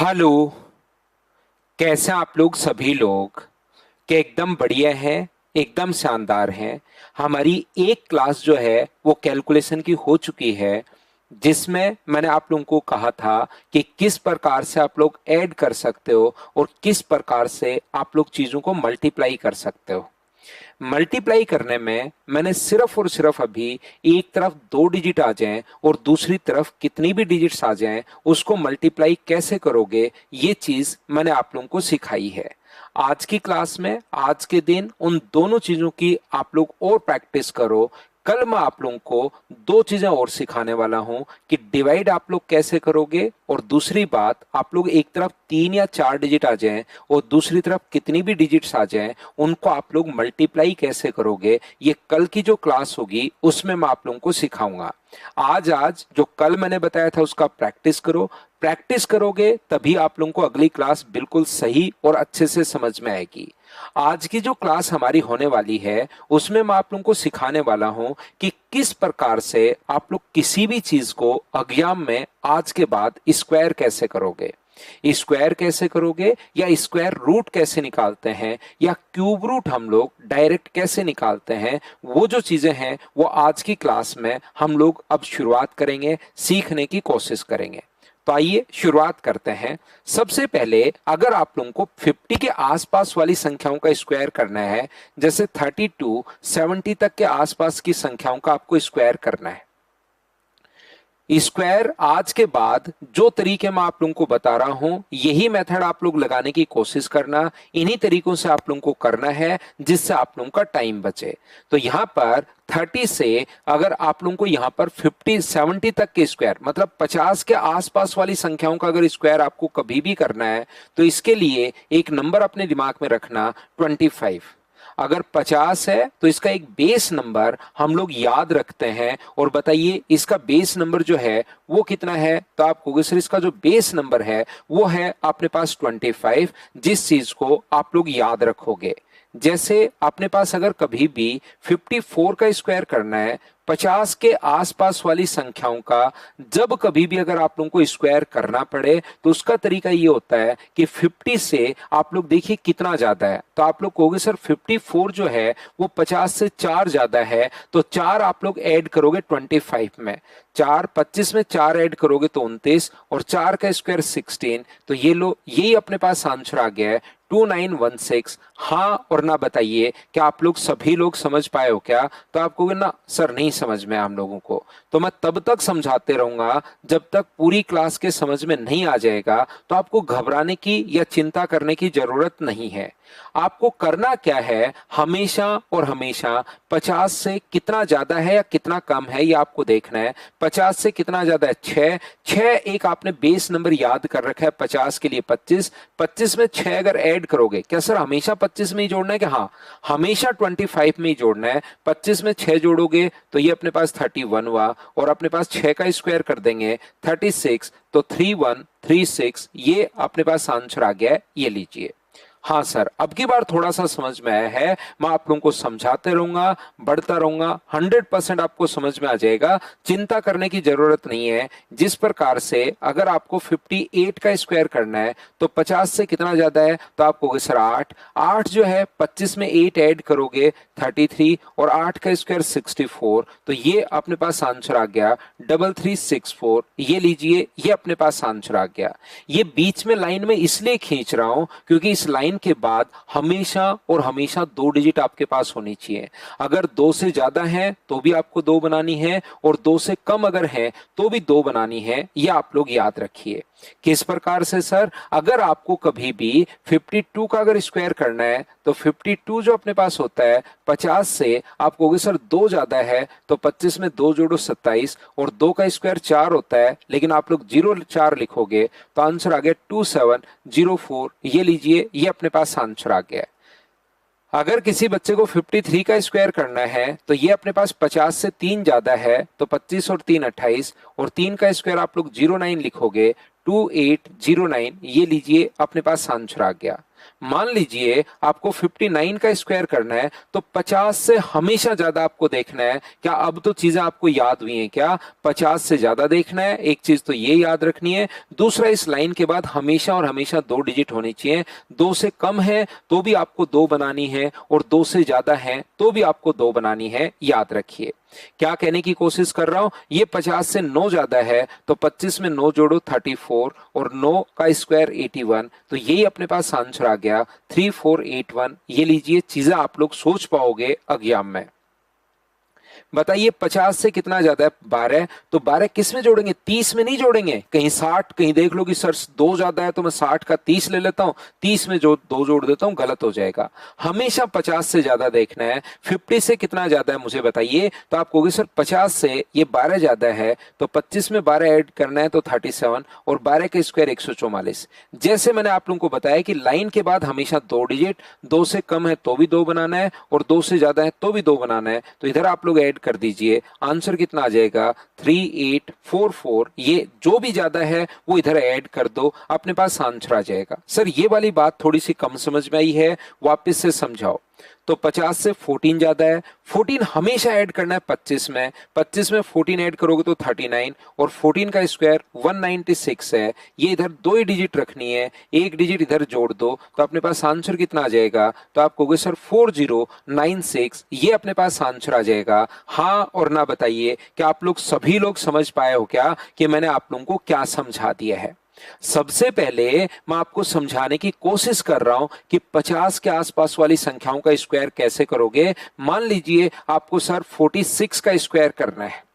Hello. कैसे आप लोग सभी लोग? क्या एकदम बढ़िया हैं? एकदम शानदार हैं। हमारी एक क्लास जो है वो कैलकुलेशन की हो चुकी है, जिसमें मैंने आप लोगों को कहा था कि किस प्रकार से आप लोग ऐड कर सकते हो और किस प्रकार से आप लोग चीजों को मल्टीप्लाई कर सकते हो। मल्टीप्लाई करने में मैंने सिर्फ और सिर्फ अभी एक तरफ दो डिजिट आ जाएं और दूसरी तरफ कितनी भी डिजिट्स आ जाएं उसको मल्टीप्लाई कैसे करोगे, ये चीज मैंने आप लोगों को सिखाई है। आज की क्लास में आज के दिन उन दोनों चीजों की आप लोग और प्रैक्टिस करो। कल मैं आप लोगों को दो चीजें और सिखाने वाला हूं कि डिवाइड आप लोग कैसे करोगे, और दूसरी बात, आप लोग एक तरफ तीन या चार डिजिट आ जाएं और दूसरी तरफ कितनी भी डिजिट्स आ जाएं उनको आप लोग मल्टीप्लाई कैसे करोगे, ये कल की जो क्लास होगी उसमें मैं आप लोगों को सिखाऊंगा। आज आज जो कल मैंने बताया था उसका प्रैक्टिस करो। प्रैक्टिस करोगे तभी आप लोगों को अगली क्लास बिल्कुल सही और अच्छे से समझ में आएगी। आज की जो क्लास हमारी होने वाली है उसमें मैं आप लोगों को सिखाने वाला हूं कि किस प्रकार से आप लोग किसी भी चीज को एग्जाम में आज के बाद स्क्वायर कैसे करोगे। स्क्वायर कैसे करोगे, या स्क्वायर रूट कैसे निकालते हैं, या क्यूब रूट हम लोग डायरेक्ट कैसे निकालते हैं, वो जो चीजें हैं वो आज की क्लास में हम लोग अब शुरुआत करेंगे, सीखने की कोशिश करेंगे। तो आइए शुरुआत करते हैं। सबसे पहले अगर आप लोगों को 50 के आसपास वाली संख्याओं का स्क्वायर करना है, जैसे 32 70 तक के आसपास की संख्याओं का आपको स्क्वायर करना है, स्क्वायर आज के बाद जो तरीके मैं आप लोगों को बता रहा हूं यही मेथड आप लोग लगाने की कोशिश करना। इन्हीं तरीकों से आप लोगों को करना है जिससे आप लोगों का टाइम बचे। तो यहां पर 30 से अगर आप लोगों को यहां पर 50 70 तक के स्क्वायर मतलब 50 के आसपास वाली संख्याओं का अगर स्क्वायर आपको कभी भी करना है तो इसके लिए एक नंबर अपने दिमाग में रखना, 25। अगर 50 है तो इसका एक बेस नंबर हम लोग याद रखते हैं, और बताइए इसका बेस नंबर जो है वो कितना है। तो आप कहोगे सर इसका जो बेस नंबर है वो है अपने पास 25। जिस चीज को आप लोग याद रखोगे, जैसे अपने पास अगर कभी भी 54 का स्क्वायर करना है, 50 के आसपास वाली संख्याओं का जब कभी भी अगर आप लोगों को स्क्वायर करना पड़े तो उसका तरीका ये होता है कि 50 से आप लोग देखिए कितना ज्यादा है, तो आप लोग कहोगे सर 54 जो है वो 50 से 4 ज्यादा है, तो 4 आप लोग ऐड करोगे 25 में। 4 25 में 4 ऐड करोगे तो 29, और 4 का स्क्वायर 16। तो ये लो, यही अपने पास आंसर आ गया है 2916। हाँ और ना बताइए क्या आप लोग सभी लोग समझ पाए हो क्या? तो आप कहोगे ना सर नहीं समझ में हम लोगों को। तो मैं तब तक समझाते रहूंगा जब तक पूरी क्लास के समझ में नहीं आ जाएगा। तो आपको घबराने की या चिंता करने की जरूरत नहीं है। आपको करना क्या है, हमेशा और हमेशा 50 से कितना ज्यादा है या कितना कम है ये आपको देखना है। 50 से कितना ज्यादा है, 6। 6 एक आपने बेस नंबर याद कर रखा है 50 के लिए 25। 25 में 6 अगर ऐड करोगे, क्या सर हमेशा 25 में ही जोड़ना है? कि हाँ, हमेशा 25 में ही जोड़ना है। 25 में 6 जोड़ोगे तो ये अपने पास 31 हुआ, और अपने पास 6 का स्क्वायर कर देंगे 36, तो 3136 ये अपने पास आंसर आ गया है, ये लीजिए। हाँ सर, अब की बार थोड़ा सा समझ में आया है। मैं आप लोगों को समझाते रहूंगा, बढ़ता रहूंगा, 100% आपको समझ में आ जाएगा। चिंता करने की जरूरत नहीं है। जिस प्रकार से अगर आपको 58 का स्क्वायर करना है तो 50 से कितना ज्यादा है, तो आप कहोगे सर 8। 8 जो है 25 में 8 ऐड करोगे 33, और 8 का स्क्वायर 64। तो ये अपने पास आंसर आ गया 3364। ये लीजिए, ये अपने पास आंसर आ गया। ये बीच में लाइन में इसलिए खींच रहा हूं क्योंकि इस लाइन के बाद हमेशा और हमेशा दो डिजिट आपके पास होनी चाहिए। अगर दो से ज्यादा है तो भी आपको दो बनानी है, और दो से कम अगर है तो भी दो बनानी है। ये आप लोग याद रखिए। किस प्रकार से सर, अगर आपको कभी भी 52 का अगर स्क्वायर करना है तो 52 जो अपने पास होता है 50 से, आप कहोगे सर दो ज्यादा है, तो 25 में दो जोड़ो 27, और दो का स्क्वायर 4 होता है, लेकिन आप लोग 04 लिखोगे तो आंसर आ गया 2704। ये लीजिए, ये अपने पास आंसर आ गया। अगर किसी बच्चे को 53 का स्क्वायर करना है तो ये अपने पास 50 से 3 ज्यादा है, तो 25 और 3 28, और 3 का स्क्वायर आप लोग 09 लिखोगे 2809। ये लीजिए, अपने पास आंसर आ गया। मान लीजिए आपको 59 का स्क्वायर करना है तो 50 से हमेशा ज्यादा आपको देखना है। क्या अब तो चीजें आपको याद हुई हैं क्या? 50 से ज्यादा देखना है, एक चीज तो ये याद रखनी है। दूसरा, इस लाइन के बाद हमेशा और हमेशा 2 डिजिट होनी चाहिए। 2 से कम है तो भी आपको 2 बनानी है और 2 से ज्यादा है तो भी आपको 2 बनानी है, याद रखिए। क्या कहने की कोशिश कर रहा हूं, ये 50 से 9 ज्यादा है तो 25 में 9 जोड़ो 34 और 9 का स्क्वायर 81, तो यही अपने पास आंसर आ गया 3481। ये लीजिए, चीजें आप लोग सोच पाओगे एग्जाम में। बताइए 50 से कितना ज्यादा है? 12। तो 12 किस में जोड़ेंगे? 30 में नहीं जोड़ेंगे। कहीं 60, कहीं देख लो कि सर 2 ज्यादा है तो मैं 60 का 30 ले लेता हूं, 30 में जो 2 जोड़ देता हूं, गलत हो जाएगा। हमेशा 50 से ज्यादा देखना है। 50 से कितना ज्यादा है मुझे बताइए। तो आप कहोगे सर 50 से ये 12 ज्यादा है तो 25 में 12 ऐड करना है तो 37 और 12 का स्क्वायर 144। जैसे मैंने आप लोगों को बताया कि लाइन के बाद हमेशा 2 डिजिट, 2 से कम है तो भी 2 बनाना है और 2 से ज्यादा है तो भी 2 बनाना है। तो इधर आप लोग ऐड कर दीजिए, आंसर कितना आ जाएगा 3844। ये जो भी ज्यादा है वो इधर ऐड कर दो, अपने पास आंसर आ जाएगा। सर ये वाली बात थोड़ी सी कम समझ में आई है, वापस से समझाओ। तो 50 से 14 ज्यादा है, 14 हमेशा ऐड करना है 25 में, 25 में 14 ऐड करोगे तो 39 और 14 का स्क्वायर 196 है। ये इधर 2 ही डिजिट रखनी है, एक डिजिट इधर जोड़ दो तो अपने पास आंसर कितना आ जाएगा। तो आप कहोगे सर 4096, ये अपने पास आंसर आ जाएगा। हाँ और ना बताइए, क्या आप लोग सभी लोग समझ पाए हो क्या कि मैंने आप लोगों को क्या समझा दिया है? सबसे पहले मैं आपको समझाने की कोशिश कर रहा हूं कि 50 के आसपास वाली संख्याओं का स्क्वायर कैसे करोगे। मान लीजिए आपको सर 46 का स्क्वायर करना है।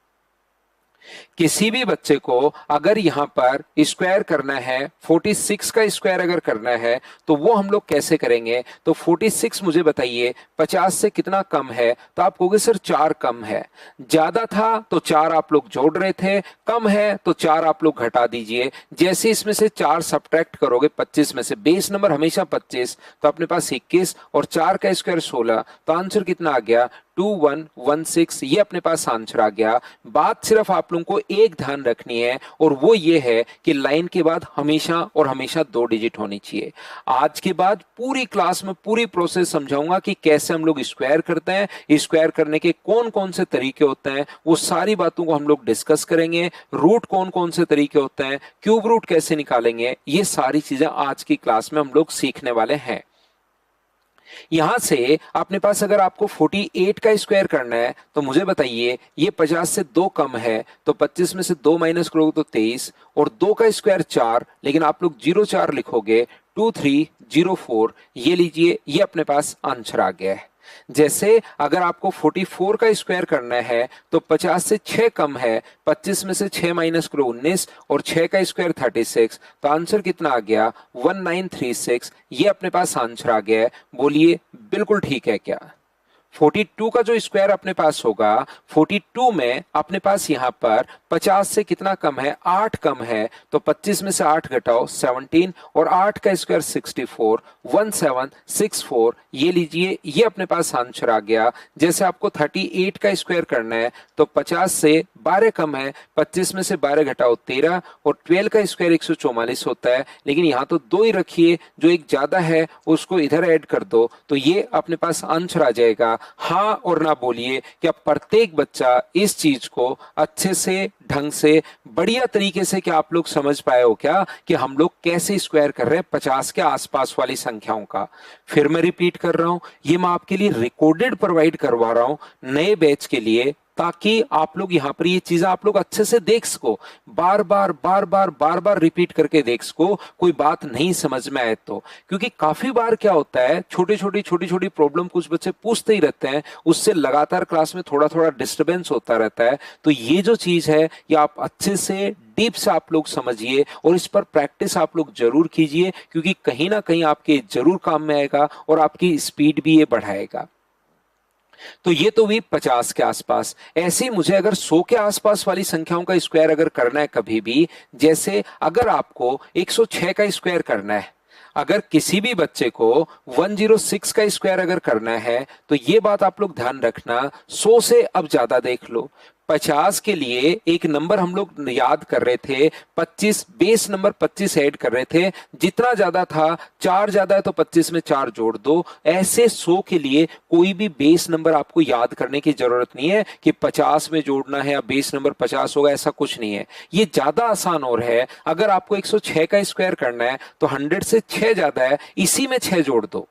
किसी भी बच्चे को अगर यहां पर स्क्वायर करना है, 46 का स्क्वायर अगर करना है तो वो हम लोग कैसे करेंगे। तो 46 मुझे बताइए 50 से कितना कम है। तो आप कहोगे सर 4 कम है। ज्यादा था तो 4 आप लोग जोड़ रहे थे, कम है तो 4 आप लोग घटा दीजिए। जैसे इसमें से 4 सब्ट्रैक्ट करोगे 25 में से, बेस नंबर हमेशा 25, तो अपने पास 21 और 4 का स्क्वायर 16, तो आंसर कितना आ गया 2116। ये अपने पास आंसर आ गया। बात सिर्फ आप लोगों को एक ध्यान रखनी है और वो ये है कि लाइन के बाद हमेशा और हमेशा 2 डिजिट होनी चाहिए। आज के बाद पूरी क्लास में पूरी प्रोसेस समझाऊंगा कि कैसे हम लोग स्क्वायर करते हैं, स्क्वायर करने के कौन कौन से तरीके होते हैं, वो सारी बातों को हम लोग डिस्कस करेंगे। रूट कौन कौन से तरीके होते हैं, क्यूब रूट कैसे निकालेंगे, ये सारी चीजें आज की क्लास में हम लोग सीखने वाले हैं। यहां से अपने पास अगर आपको 48 का स्क्वायर करना है तो मुझे बताइए, ये 50 से 2 कम है तो 25 में से 2 माइनस करोगे तो 23 और 2 का स्क्वायर 4, लेकिन आप लोग 04 लिखोगे 2304। ये लीजिए, ये अपने पास आंसर आ गया है। जैसे अगर आपको 44 का स्क्वायर करना है तो 50 से 6 कम है, 25 में से 6 माइनस करो 19 और 6 का स्क्वायर 36, तो आंसर कितना आ गया 1936। ये अपने पास आंसर आ गया है। बोलिए बिल्कुल ठीक है क्या? 42 का जो स्क्वायर अपने पास होगा, 42 में अपने पास यहां पर 50 से कितना कम है 8 कम है, तो 25 में से 8 घटाओ 17 और 8 का स्क्वायर 64, 1764। ये लीजिए, ये अपने पास आंसर आ गया। जैसे आपको 38 का स्क्वायर करना है तो 50 से 12 कम है, 25 में से 12 घटाओ 13 और 12 का स्क्वायर 144 होता है, लेकिन यहां तो 2 ही रखिए, जो एक ज्यादा है उसको इधर ऐड कर दो तो ये अपने पास आंसर आ जाएगा। हाँ और ना बोलिए, क्या प्रत्येक बच्चा इस चीज को अच्छे से, ढंग से, बढ़िया तरीके से क्या आप लोग समझ पाए हो क्या कि हम लोग कैसे स्क्वायर कर रहे हैं 50 के आसपास वाली संख्याओं का। फिर मैं रिपीट कर रहा हूं, ये मैं आपके लिए रिकॉर्डेड प्रोवाइड करवा रहा हूं नए बैच के लिए, ताकि आप लोग यहाँ पर ये चीजें आप लोग अच्छे से देख सको, बार बार रिपीट करके देख सको, कोई बात नहीं समझ में आए तो। क्योंकि काफी बार क्या होता है, छोटी छोटी प्रॉब्लम कुछ बच्चे पूछते ही रहते हैं, उससे लगातार क्लास में थोड़ा थोड़ा डिस्टरबेंस होता रहता है। तो ये जो चीज है ये आप अच्छे से डीप से आप लोग समझिए और इस पर प्रैक्टिस आप लोग जरूर कीजिए, क्योंकि कहीं ना कहीं आपके जरूर काम में आएगा और आपकी स्पीड भी ये बढ़ाएगा। तो ये तो हुई 50 के आसपास। ऐसे ही मुझे अगर 100 के आसपास वाली संख्याओं का स्क्वायर अगर करना है कभी भी, जैसे अगर आपको 106 का स्क्वायर करना है, अगर किसी भी बच्चे को 106 का स्क्वायर अगर करना है तो ये बात आप लोग ध्यान रखना, 100 से अब ज्यादा देख लो। 50 के लिए एक नंबर हम लोग याद कर रहे थे 25, बेस नंबर 25 ऐड कर रहे थे, जितना ज्यादा था 4 ज्यादा है तो 25 में 4 जोड़ दो। ऐसे 100 के लिए कोई भी बेस नंबर आपको याद करने की जरूरत नहीं है कि 50 में जोड़ना है या बेस नंबर 50 होगा, ऐसा कुछ नहीं है। ये ज्यादा आसान और है। अगर आपको 106 का स्क्वायर करना है तो 100 से 6 ज्यादा है, इसी में 6 जोड़ दो।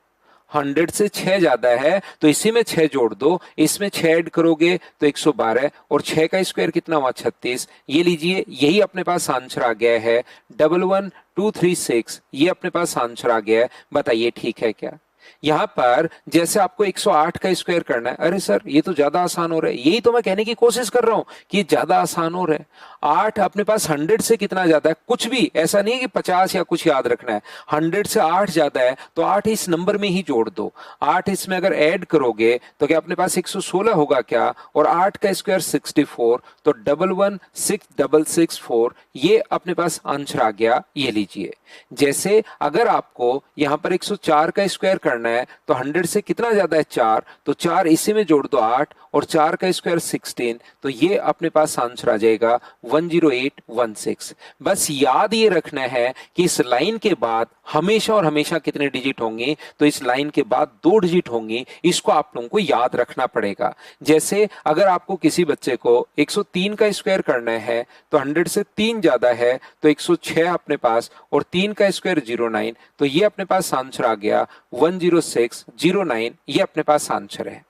100 से 6 ज्यादा है तो इसी में 6 जोड़ दो, इसमें 6 ऐड करोगे तो 112, और 6 का स्क्वायर कितना हुआ 36। ये लीजिए, यही अपने पास आंसर आ गया है 11236। ये अपने पास आंसर आ गया है। बताइए ठीक है क्या? यहां पर जैसे आपको 108 का स्क्वायर करना है, अरे सर ये तो ज्यादा आसान हो रहा है। यही तो मैं कहने की कोशिश कर रहा हूं कि ये ज्यादा आसान हो रहा है। 8 अपने पास 100 से कितना ज्यादा है? कुछ भी ऐसा नहीं है कि 50 या कुछ याद रखना है। 100 से 8 ज्यादा है तो 8 इस नंबर में ही जोड़ दो। 8 इसमें अगर ऐड करोगे तो क्या अपने पास 116 होगा क्या? और 8 का स्क्वायर 64, तो 116,664 ये अपने पास आंसर आ गया। ये लीजिए, जैसे अगर आपको यहां पर 104 का स्क्वायर करना है तो 100 से कितना ज्यादा है 4, तो 4 इसी में जोड़ दो 8, और 4 का स्क्वायर 16, तो ये अपने पास आंसर आ जाएगा 10816। बस याद ये रखना है कि इस लाइन के बाद हमेशा और हमेशा कितने डिजिट होंगे? तो इस लाइन के बाद 2 डिजिट होंगे। इसको आप लोगों को याद रखना पड़ेगा। जैसे अगर आपको किसी बच्चे को 103 का स्क्वायर करना है तो 100 से 3 ज्यादा है तो 106 अपने पास, और 3 का स्क्वायर 09, तो ये अपने पास आंसर आ गया 10609। ये अपने पास आंसर है।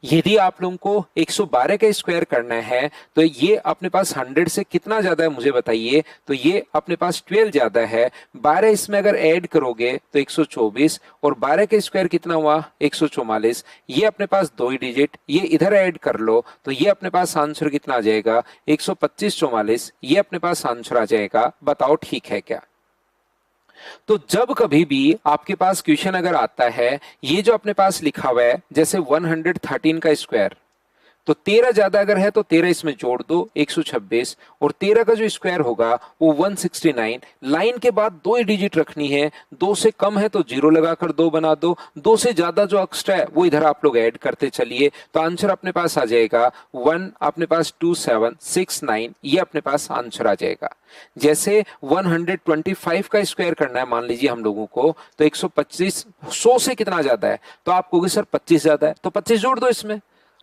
यदि आप लोगों को 112 का स्क्वायर करना है तो ये अपने पास 100 से कितना ज्यादा है मुझे बताइए? तो ये अपने पास 12 ज्यादा है। 12 इसमें अगर ऐड करोगे तो 124, और 12 का स्क्वायर कितना हुआ 144। ये अपने पास 2 ही डिजिट, ये इधर ऐड कर लो तो ये अपने पास आंसर कितना आ जाएगा 12544। ये अपने पास आंसर आ जाएगा। बताओ ठीक है क्या? तो जब कभी भी आपके पास क्वेश्चन अगर आता है, ये जो अपने पास लिखा हुआ है जैसे 113 का स्क्वायर, तो 13 ज्यादा अगर है तो 13 इसमें जोड़ दो 126, और 13 का जो स्क्वायर होगा वो 169। लाइन के बाद 2 ही डिजिट रखनी है। 2 से कम है तो 0 लगाकर 2 बना दो। 2 से ज्यादा जो एक्स्ट्रा है वो इधर आप लोग ऐड करते चलिए, तो आंसर अपने पास आ जाएगा 1 अपने पास 2769। ये अपने पास आंसर आ जाएगा। जैसे 125 का स्क्वायर करना है मान लीजिए हम लोगों को, तो 125 100 से कितना ज्यादा है? तो आप कहोगे सर 25 ज्यादा है, तो 25 जोड़ दो इसमें।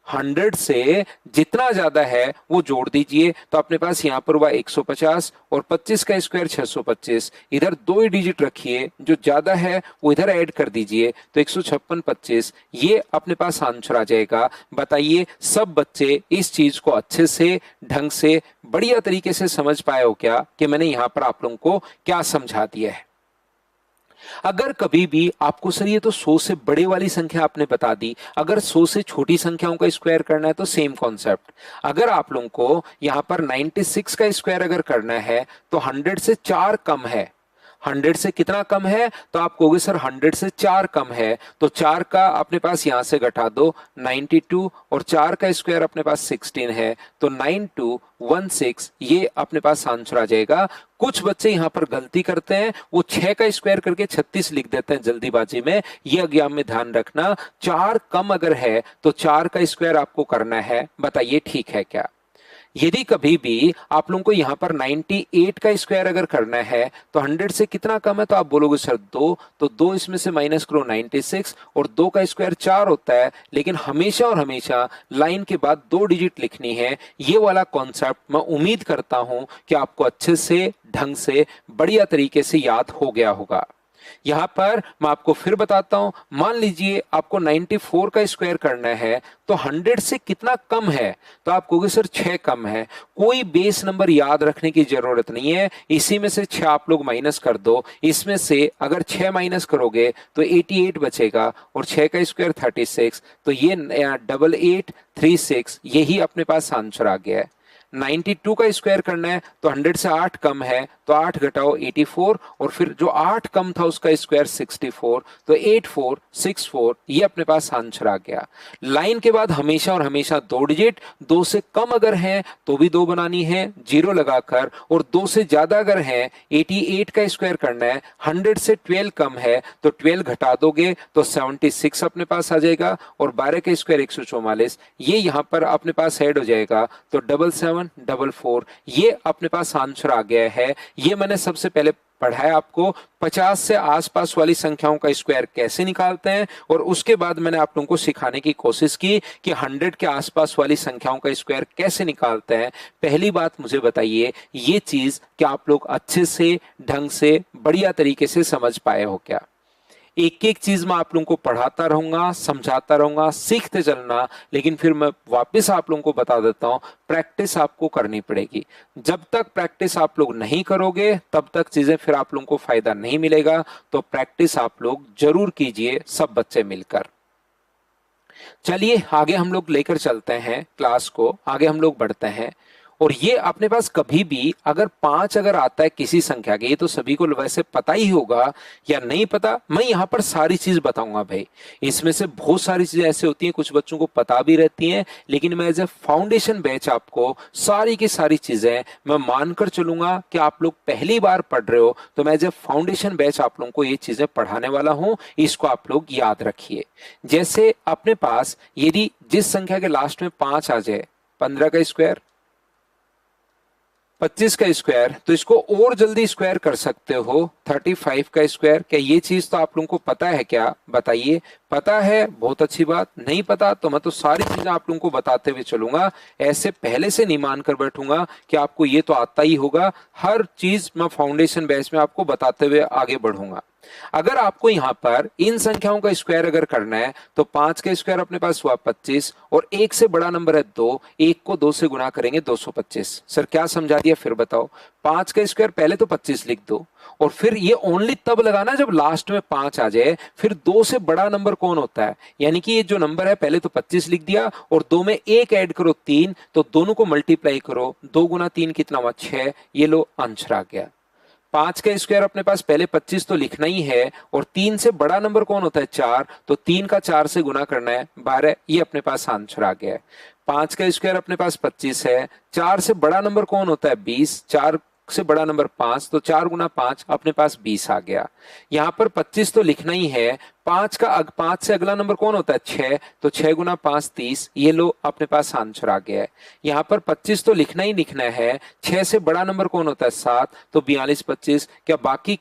100 से जितना ज्यादा है वो जोड़ दीजिए, तो अपने पास यहां पर हुआ 150, और 25 का स्क्वायर 625। इधर 2 ही डिजिट रखिए, जो ज्यादा है वो इधर ऐड कर दीजिए, तो 156 25। ये अपने पास आंसर आ जाएगा। बताइए सब बच्चे इस चीज को अच्छे से ढंग से बढ़िया तरीके से समझ पाए हो क्या कि मैंने यहां पर आप लोगों को क्या समझा दिया है? अगर कभी भी आपको सर ये तो 100 से बड़े वाली संख्या आपने बता दी, अगर 100 से छोटी संख्याओं का स्क्वायर करना है तो सेम कॉन्सेप्ट। अगर आप लोगों को यहां पर 96 का स्क्वायर अगर करना है तो 100 से 4 कम है। 100 से कितना कम है? तो आप कहोगे सर 100 से 4 कम है, तो 4 का अपने पास यहां से घटा दो 92, और 4 का स्क्वायर अपने पास 16 है, तो 9216। ये अपने पास आंसर आ जाएगा। कुछ बच्चे यहां पर गलती करते हैं, वो 6 का स्क्वायर करके 36 लिख देते हैं जल्दीबाजी में। ये एग्जाम में ध्यान रखना, 4 कम अगर है तो 4 का स्क्वायर आपको करना है। बताइए ठीक है क्या? यदि कभी भी आप लोगों को यहां पर 98 का स्क्वायर अगर करना है तो 100 से कितना कम है? तो आप बोलोगे सर 2, तो 2 इसमें से माइनस करो 96, और 2 का स्क्वायर 4 होता है, लेकिन हमेशा और हमेशा लाइन के बाद 2 डिजिट लिखनी है। ये वाला कॉन्सेप्ट मैं उम्मीद करता हूं कि आपको अच्छे से ढंग से बढ़िया तरीके से याद हो गया होगा। यहां पर मैं आपको फिर बताता हूं, मान लीजिए आपको 94 का स्क्वायर करना है तो 100 से कितना कम है? तो आप कहोगे सर 6 कम है। कोई बेस नंबर याद रखने की जरूरत नहीं है, इसी में से 6 आप लोग माइनस कर दो। इसमें से अगर 6 माइनस करोगे तो 88 बचेगा, और 6 का स्क्वायर 36, तो ये 8836 यही अपने पास आंसर आ गया है। 92 का स्क्वायर करना है तो 100 से 8 कम है, तो 8 घटाओ 84, और फिर जो 8 कम था उसका स्क्वायर 64, तो 8464 ये अपने पास आंसर आ गया। लाइन के बाद हमेशा और हमेशा 2 डिजिट, 2 से कम अगर है तो भी 2 बनानी है 0 लगाकर, और 2 से ज्यादा अगर है 88 का स्क्वायर करना है, 100 से 12 कम है तो 12 घटा दोगे तो 76 अपने पास आ जाएगा, और 12 का स्क्वायर 144, ये यहां पर अपने पास ऐड हो जाएगा तो 7744 ये अपने पास आंसर आ गया है। ये मैंने सबसे पहले पढ़ाया आपको 50 से आसपास वाली संख्याओं का स्क्वायर कैसे निकालते हैं, और उसके बाद मैंने आप लोगों को सिखाने की कोशिश की कि 100 के आसपास वाली संख्याओं का स्क्वायर कैसे निकालते हैं। पहली बात मुझे बताइए, ये चीज क्या आप लोग अच्छे से ढंग से बढ़िया तरीके से समझ पाए हो क्या? एक एक चीज मैं आप लोगों को पढ़ाता रहूंगा, समझाता रहूंगा, सीखते चलना, लेकिन फिर मैं वापस आप लोगों को बता देता हूं, प्रैक्टिस आपको करनी पड़ेगी। जब तक प्रैक्टिस आप लोग नहीं करोगे तब तक चीजें फिर आप लोगों को फायदा नहीं मिलेगा। तो प्रैक्टिस आप लोग जरूर कीजिए, सब बच्चे मिलकर। चलिए आगे हम लोग लेकर चलते हैं क्लास को, आगे हम लोग बढ़ते हैं। और ये अपने पास कभी भी अगर 5 अगर आता है किसी संख्या के, ये तो सभी को वैसे पता ही होगा या नहीं पता, मैं यहाँ पर सारी चीज बताऊंगा भाई। इसमें से बहुत सारी चीजें ऐसे होती हैं कुछ बच्चों को पता भी रहती हैं, लेकिन मैं एज ए फाउंडेशन बैच आपको सारी की सारी चीजें मैं मानकर चलूंगा कि आप लोग पहली बार पढ़ रहे हो, तो मैं एज ए फाउंडेशन बैच आप लोगों को ये चीजें पढ़ाने वाला हूं, इसको आप लोग याद रखिए। जैसे अपने पास यदि जिस संख्या के लास्ट में 5 आ जाए, 15 का स्क्वायर, 25 का स्क्वायर, तो इसको और जल्दी स्क्वायर कर सकते हो 35 का स्क्वायर। क्या ये चीज तो आप लोगों को पता है क्या? बताइए। पता है, बहुत अच्छी बात। नहीं पता तो मैं तो सारी चीजें आप लोगों को बताते हुए चलूंगा, ऐसे पहले से नहीं मानकर बैठूंगा कि आपको ये तो आता ही होगा। हर चीज मैं फाउंडेशन बेस में आपको बताते हुए आगे बढ़ूंगा। अगर आपको यहां पर इन संख्याओं का स्क्वायर अगर करना है तो 5 का स्क्वायर अपने पास हुआ 25, और 1 से बड़ा नंबर है 2, 1 को 2 से गुना करेंगे 225। सर क्या समझा दिया फिर बताओ? 5 का स्क्वायर पहले तो 25 लिख दो, और फिर ये ओनली तब लगाना जब लास्ट में 5 आ जाए। फिर 2 से बड़ा नंबर कौन होता है? यानी कि ये जो नंबर है पहले तो 25 लिख दिया, और 2 में 1 ऐड करो 3, तो दोनों को मल्टीप्लाई करो, 2 गुना 3 कितना हुआ? 6। ये लो आंसर आ गया। 5 का स्क्वायर अपने पास पहले 25 तो लिखना ही है, और 3 से बड़ा नंबर कौन होता है? 4, तो 3 का 4 से गुना करना है 12। ये अपने पास आंसर आ गया है। 5 का स्क्वायर अपने पास 25 है, 4 से बड़ा नंबर कौन होता है? 20, 4 से बड़ा नंबर 5, तो 4 गुना 5 अपने पास 20 आ गया। यहां पर 25 तो लिखना ही है, 5 से अगला नंबर कौन होता है? 6, तो 6 गुना 5 30। ये लो अपने पास आंसर आ गया है। यहां पर 25 तो लिखना ही लिखना है, 6 से बड़ा नंबर कौन होता है? 7, तो 42 25। क्या बाकी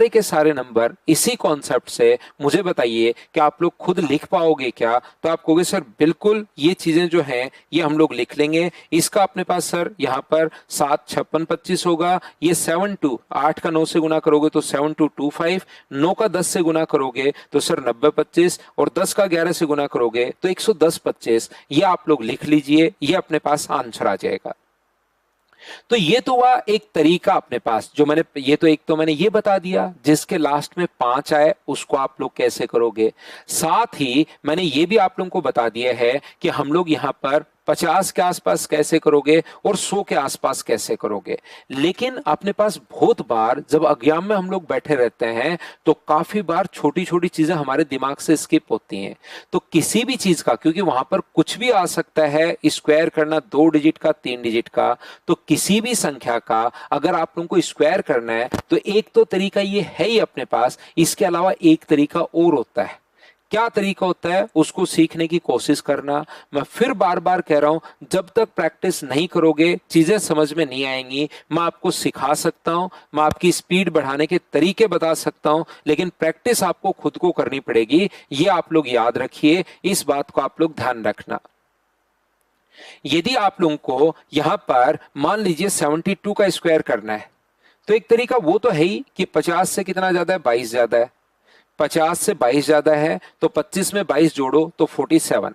के सारे नंबर इसी कॉन्सेप्ट से मुझे बताइए कि आप लोग खुद लिख पाओगे क्या? तो आप कहोगे सर बिल्कुल ये चीजें जो हैं ये हम लोग लिख लेंगे। इसका अपने पास सर यहाँ पर 7 56 25 होगा। ये 7 2 8 का 9 से गुना करोगे तो 7 2 25, 9 का 10 से गुना करोगे तो सर 90 25, और 10 का 11 से गुना करोगे तो 110 25। ये आप लोग लिख लीजिए, ये अपने पास आंसर आ जाएगा। तो ये तो हुआ एक तरीका अपने पास, जो मैंने ये बता दिया जिसके लास्ट में 5 आए उसको आप लोग कैसे करोगे। साथ ही मैंने ये भी आप लोगों को बता दिया है कि हम लोग यहां पर 50 के आसपास कैसे करोगे और 100 के आसपास कैसे करोगे। लेकिन अपने पास बहुत बार जब एग्जाम में हम लोग बैठे रहते हैं तो काफी बार छोटी छोटी चीजें हमारे दिमाग से स्किप होती हैं। तो किसी भी चीज का, क्योंकि वहां पर कुछ भी आ सकता है, स्क्वायर करना 2 डिजिट का 3 डिजिट का, तो किसी भी संख्या का अगर आप लोगों को स्क्वायर करना है तो एक तो तरीका ये है ही अपने पास, इसके अलावा एक तरीका और होता है। क्या तरीका होता है उसको सीखने की कोशिश करना। मैं फिर बार बार कह रहा हूं, जब तक प्रैक्टिस नहीं करोगे चीजें समझ में नहीं आएंगी। मैं आपको सिखा सकता हूं, मैं आपकी स्पीड बढ़ाने के तरीके बता सकता हूं, लेकिन प्रैक्टिस आपको खुद को करनी पड़ेगी। ये आप लोग याद रखिए, इस बात को आप लोग ध्यान रखना। यदि आप लोगों को यहां पर मान लीजिए 72 का स्क्वायर करना है, तो एक तरीका वो तो है ही कि 50 से कितना ज्यादा है? 22 ज्यादा है। 50 से 22 ज्यादा है तो 25 में 22 जोड़ो तो 47,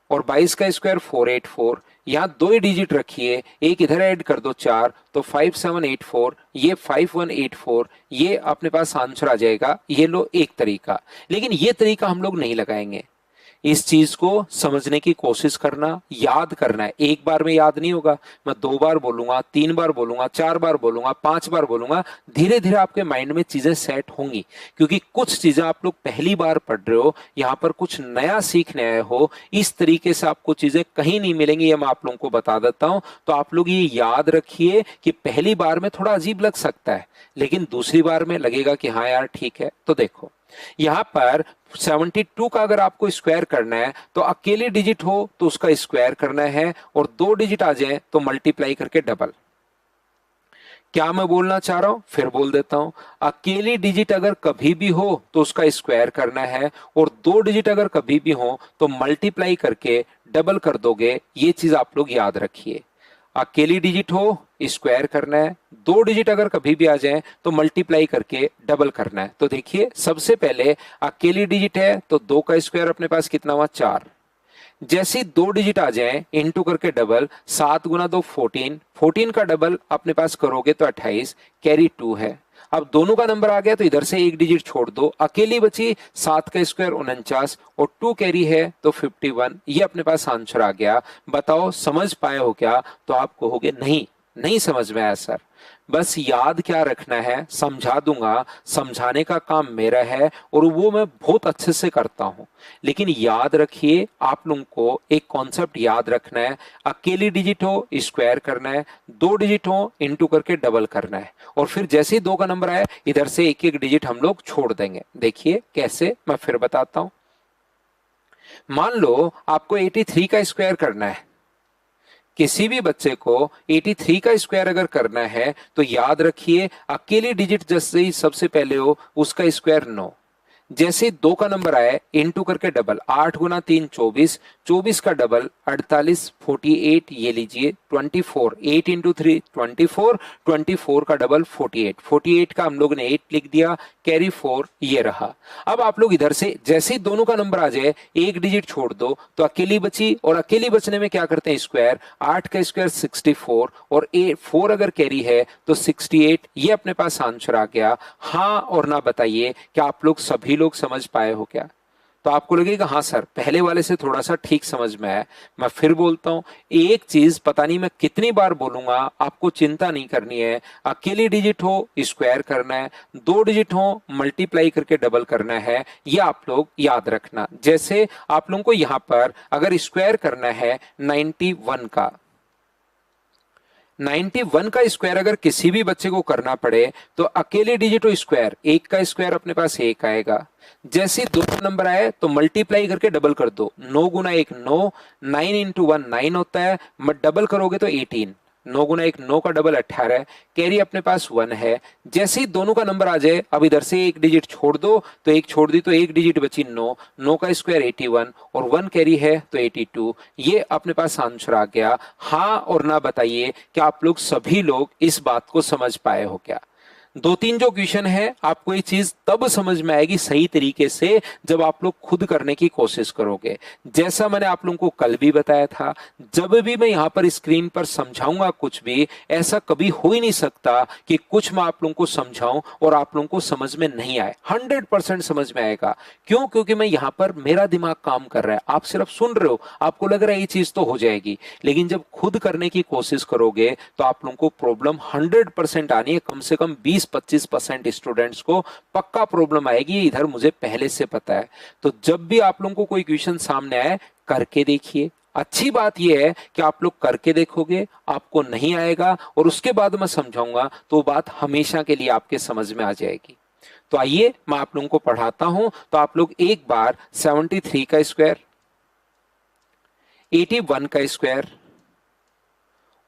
और 22 का स्क्वायर 484। यहां 2 ही डिजिट रखिए, एक इधर ऐड कर दो 4, तो 5784, ये 5184, ये अपने पास आंसर आ जाएगा। ये लो एक तरीका, लेकिन ये तरीका हम लोग नहीं लगाएंगे। इस चीज को समझने की कोशिश करना, याद करना है। एक बार में याद नहीं होगा, मैं 2 बार बोलूंगा, 3 बार बोलूंगा, 4 बार बोलूंगा, 5 बार बोलूंगा, धीरे धीरे आपके माइंड में चीजें सेट होंगी। क्योंकि कुछ चीजें आप लोग पहली बार पढ़ रहे हो, यहाँ पर कुछ नया सीखने आए हो, इस तरीके से आपको चीजें कहीं नहीं मिलेंगी, ये मैं आप लोगों को बता देता हूं। तो आप लोग ये याद रखिए कि पहली बार में थोड़ा अजीब लग सकता है, लेकिन दूसरी बार में लगेगा कि हाँ यार ठीक है। तो देखो यहां पर 72 का अगर आपको स्क्वायर करना है तो अकेले डिजिट हो तो उसका स्क्वायर करना है, और 2 डिजिट आ जाए तो मल्टीप्लाई करके डबल। क्या मैं बोलना चाह रहा हूं, फिर बोल देता हूं। अकेली डिजिट अगर कभी भी हो तो उसका स्क्वायर करना है, और 2 डिजिट अगर कभी भी हो तो मल्टीप्लाई करके डबल कर दोगे। ये चीज आप लोग याद रखिए। अकेली डिजिट हो स्क्वायर करना है, 2 डिजिट अगर कभी भी आ जाए तो मल्टीप्लाई करके डबल करना है। तो देखिए सबसे पहले अकेली डिजिट है तो 2 का स्क्वायर अपने पास कितना हुआ, 4। जैसे ही 2 डिजिट आ जाए इनटू करके डबल, 7 गुना 2 14, 14 का डबल अपने पास करोगे तो 28, कैरी 2 है। अब दोनों का नंबर आ गया तो इधर से एक डिजिट छोड़ दो, अकेली बची 7 का स्क्वायर 49 और 2 कैरी है तो 51। ये अपने पास आंसर आ गया। बताओ समझ पाए हो क्या? तो आप कहोगे नहीं, नहीं समझ में आया सर। बस याद क्या रखना है, समझा दूंगा, समझाने का काम मेरा है और वो मैं बहुत अच्छे से करता हूं। लेकिन याद रखिए, आप लोगों को एक कॉन्सेप्ट याद रखना है। अकेली डिजिट हो स्क्वायर करना है, 2 डिजिट हो इनटू करके डबल करना है, और फिर जैसे ही 2 का नंबर आए इधर से एक एक डिजिट हम लोग छोड़ देंगे। देखिए कैसे, मैं फिर बताता हूं। मान लो आपको 83 का स्क्वायर करना है। किसी भी बच्चे को 83 का स्क्वायर अगर करना है तो याद रखिए अकेली डिजिट जैसे ही सबसे पहले हो उसका स्क्वायर 9। जैसे 2 का नंबर आए इनटू करके डबल, 8 गुना 3 24, 24 का डबल 48, 48 ये लीजिए 24, 8 इंटू 3 24, 24 का डबल 48, 48 का हम लोग ने 8 लिख दिया, कैरी 4 ये रहा। अब आप लोग इधर से जैसे ही दोनों का नंबर आ जाए एक डिजिट छोड़ दो तो अकेली बची, और अकेली बचने में क्या करते हैं स्क्वायर, 8 का स्क्वायर 64 और 4 अगर कैरी है तो 68। ये अपने पास आंसर आ गया। हाँ और ना बताइए क्या आप लोग सभी लोग समझ पाए हो क्या? तो आपको लगेगा हाँ सर पहले वाले से थोड़ा सा ठीक समझ में आया। मैं फिर बोलता हूं, एक चीज पता नहीं मैं कितनी बार बोलूंगा, आपको चिंता नहीं करनी है। अकेली डिजिट हो स्क्वायर करना है, 2 डिजिट हो मल्टीप्लाई करके डबल करना है, ये आप लोग याद रखना। जैसे आप लोगों को यहां पर अगर स्क्वायर करना है 91 का, 91 का स्क्वायर अगर किसी भी बच्चे को करना पड़े तो अकेले डिजिट हो स्क्वायर, 1 का स्क्वायर अपने पास 1 आएगा। जैसे 2 का नंबर आए तो मल्टीप्लाई करके डबल कर दो, 9 गुना 1 9, 9 इंटू 1 9 होता है, डबल करोगे तो 18, 9 गुना 1 9 का डबल 18, कैरी अपने पास 1 है। जैसे ही दोनों का नंबर आ जाए अब इधर से एक डिजिट छोड़ दो, तो एक छोड़ दी तो एक डिजिट बची 9, 9 का स्क्वायर 81 और 1 कैरी है तो 82। ये अपने पास आंसर आ गया। हाँ और ना बताइए क्या आप लोग सभी लोग इस बात को समझ पाए हो क्या? 2-3 जो क्वेश्चन है आपको ये चीज तब समझ में आएगी सही तरीके से जब आप लोग खुद करने की कोशिश करोगे। जैसा मैंने आप लोगों को कल भी बताया था, जब भी मैं यहाँ पर स्क्रीन पर समझाऊंगा कुछ भी, ऐसा कभी हो ही नहीं सकता कि कुछ मैं आप लोगों को समझाऊं और आप लोगों को समझ में नहीं आए। 100% समझ में आएगा। क्यों? क्योंकि मैं यहाँ पर मेरा दिमाग काम कर रहा है, आप सिर्फ सुन रहे हो, आपको लग रहा है ये चीज तो हो जाएगी, लेकिन जब खुद करने की कोशिश करोगे तो आप लोगों को प्रॉब्लम 100% आनी है। कम से कम 20-25% स्टूडेंट्स को पक्का प्रॉब्लम आएगी, इधर मुझे पहले से पता है। तो जब भी आप लोगों को कोई क्वेश्चन सामने आए करके देखिए। अच्छी बात यह है कि आप लोग करके देखोगे, आपको नहीं आएगा और उसके बाद मैं समझाऊंगा तो बात हमेशा के लिए आपके समझ में आ जाएगी। तो आइए मैं आप लोगों को पढ़ाता हूं। तो आप लोग एक बार 73 का स्क्वायर, 81 का स्क्वायर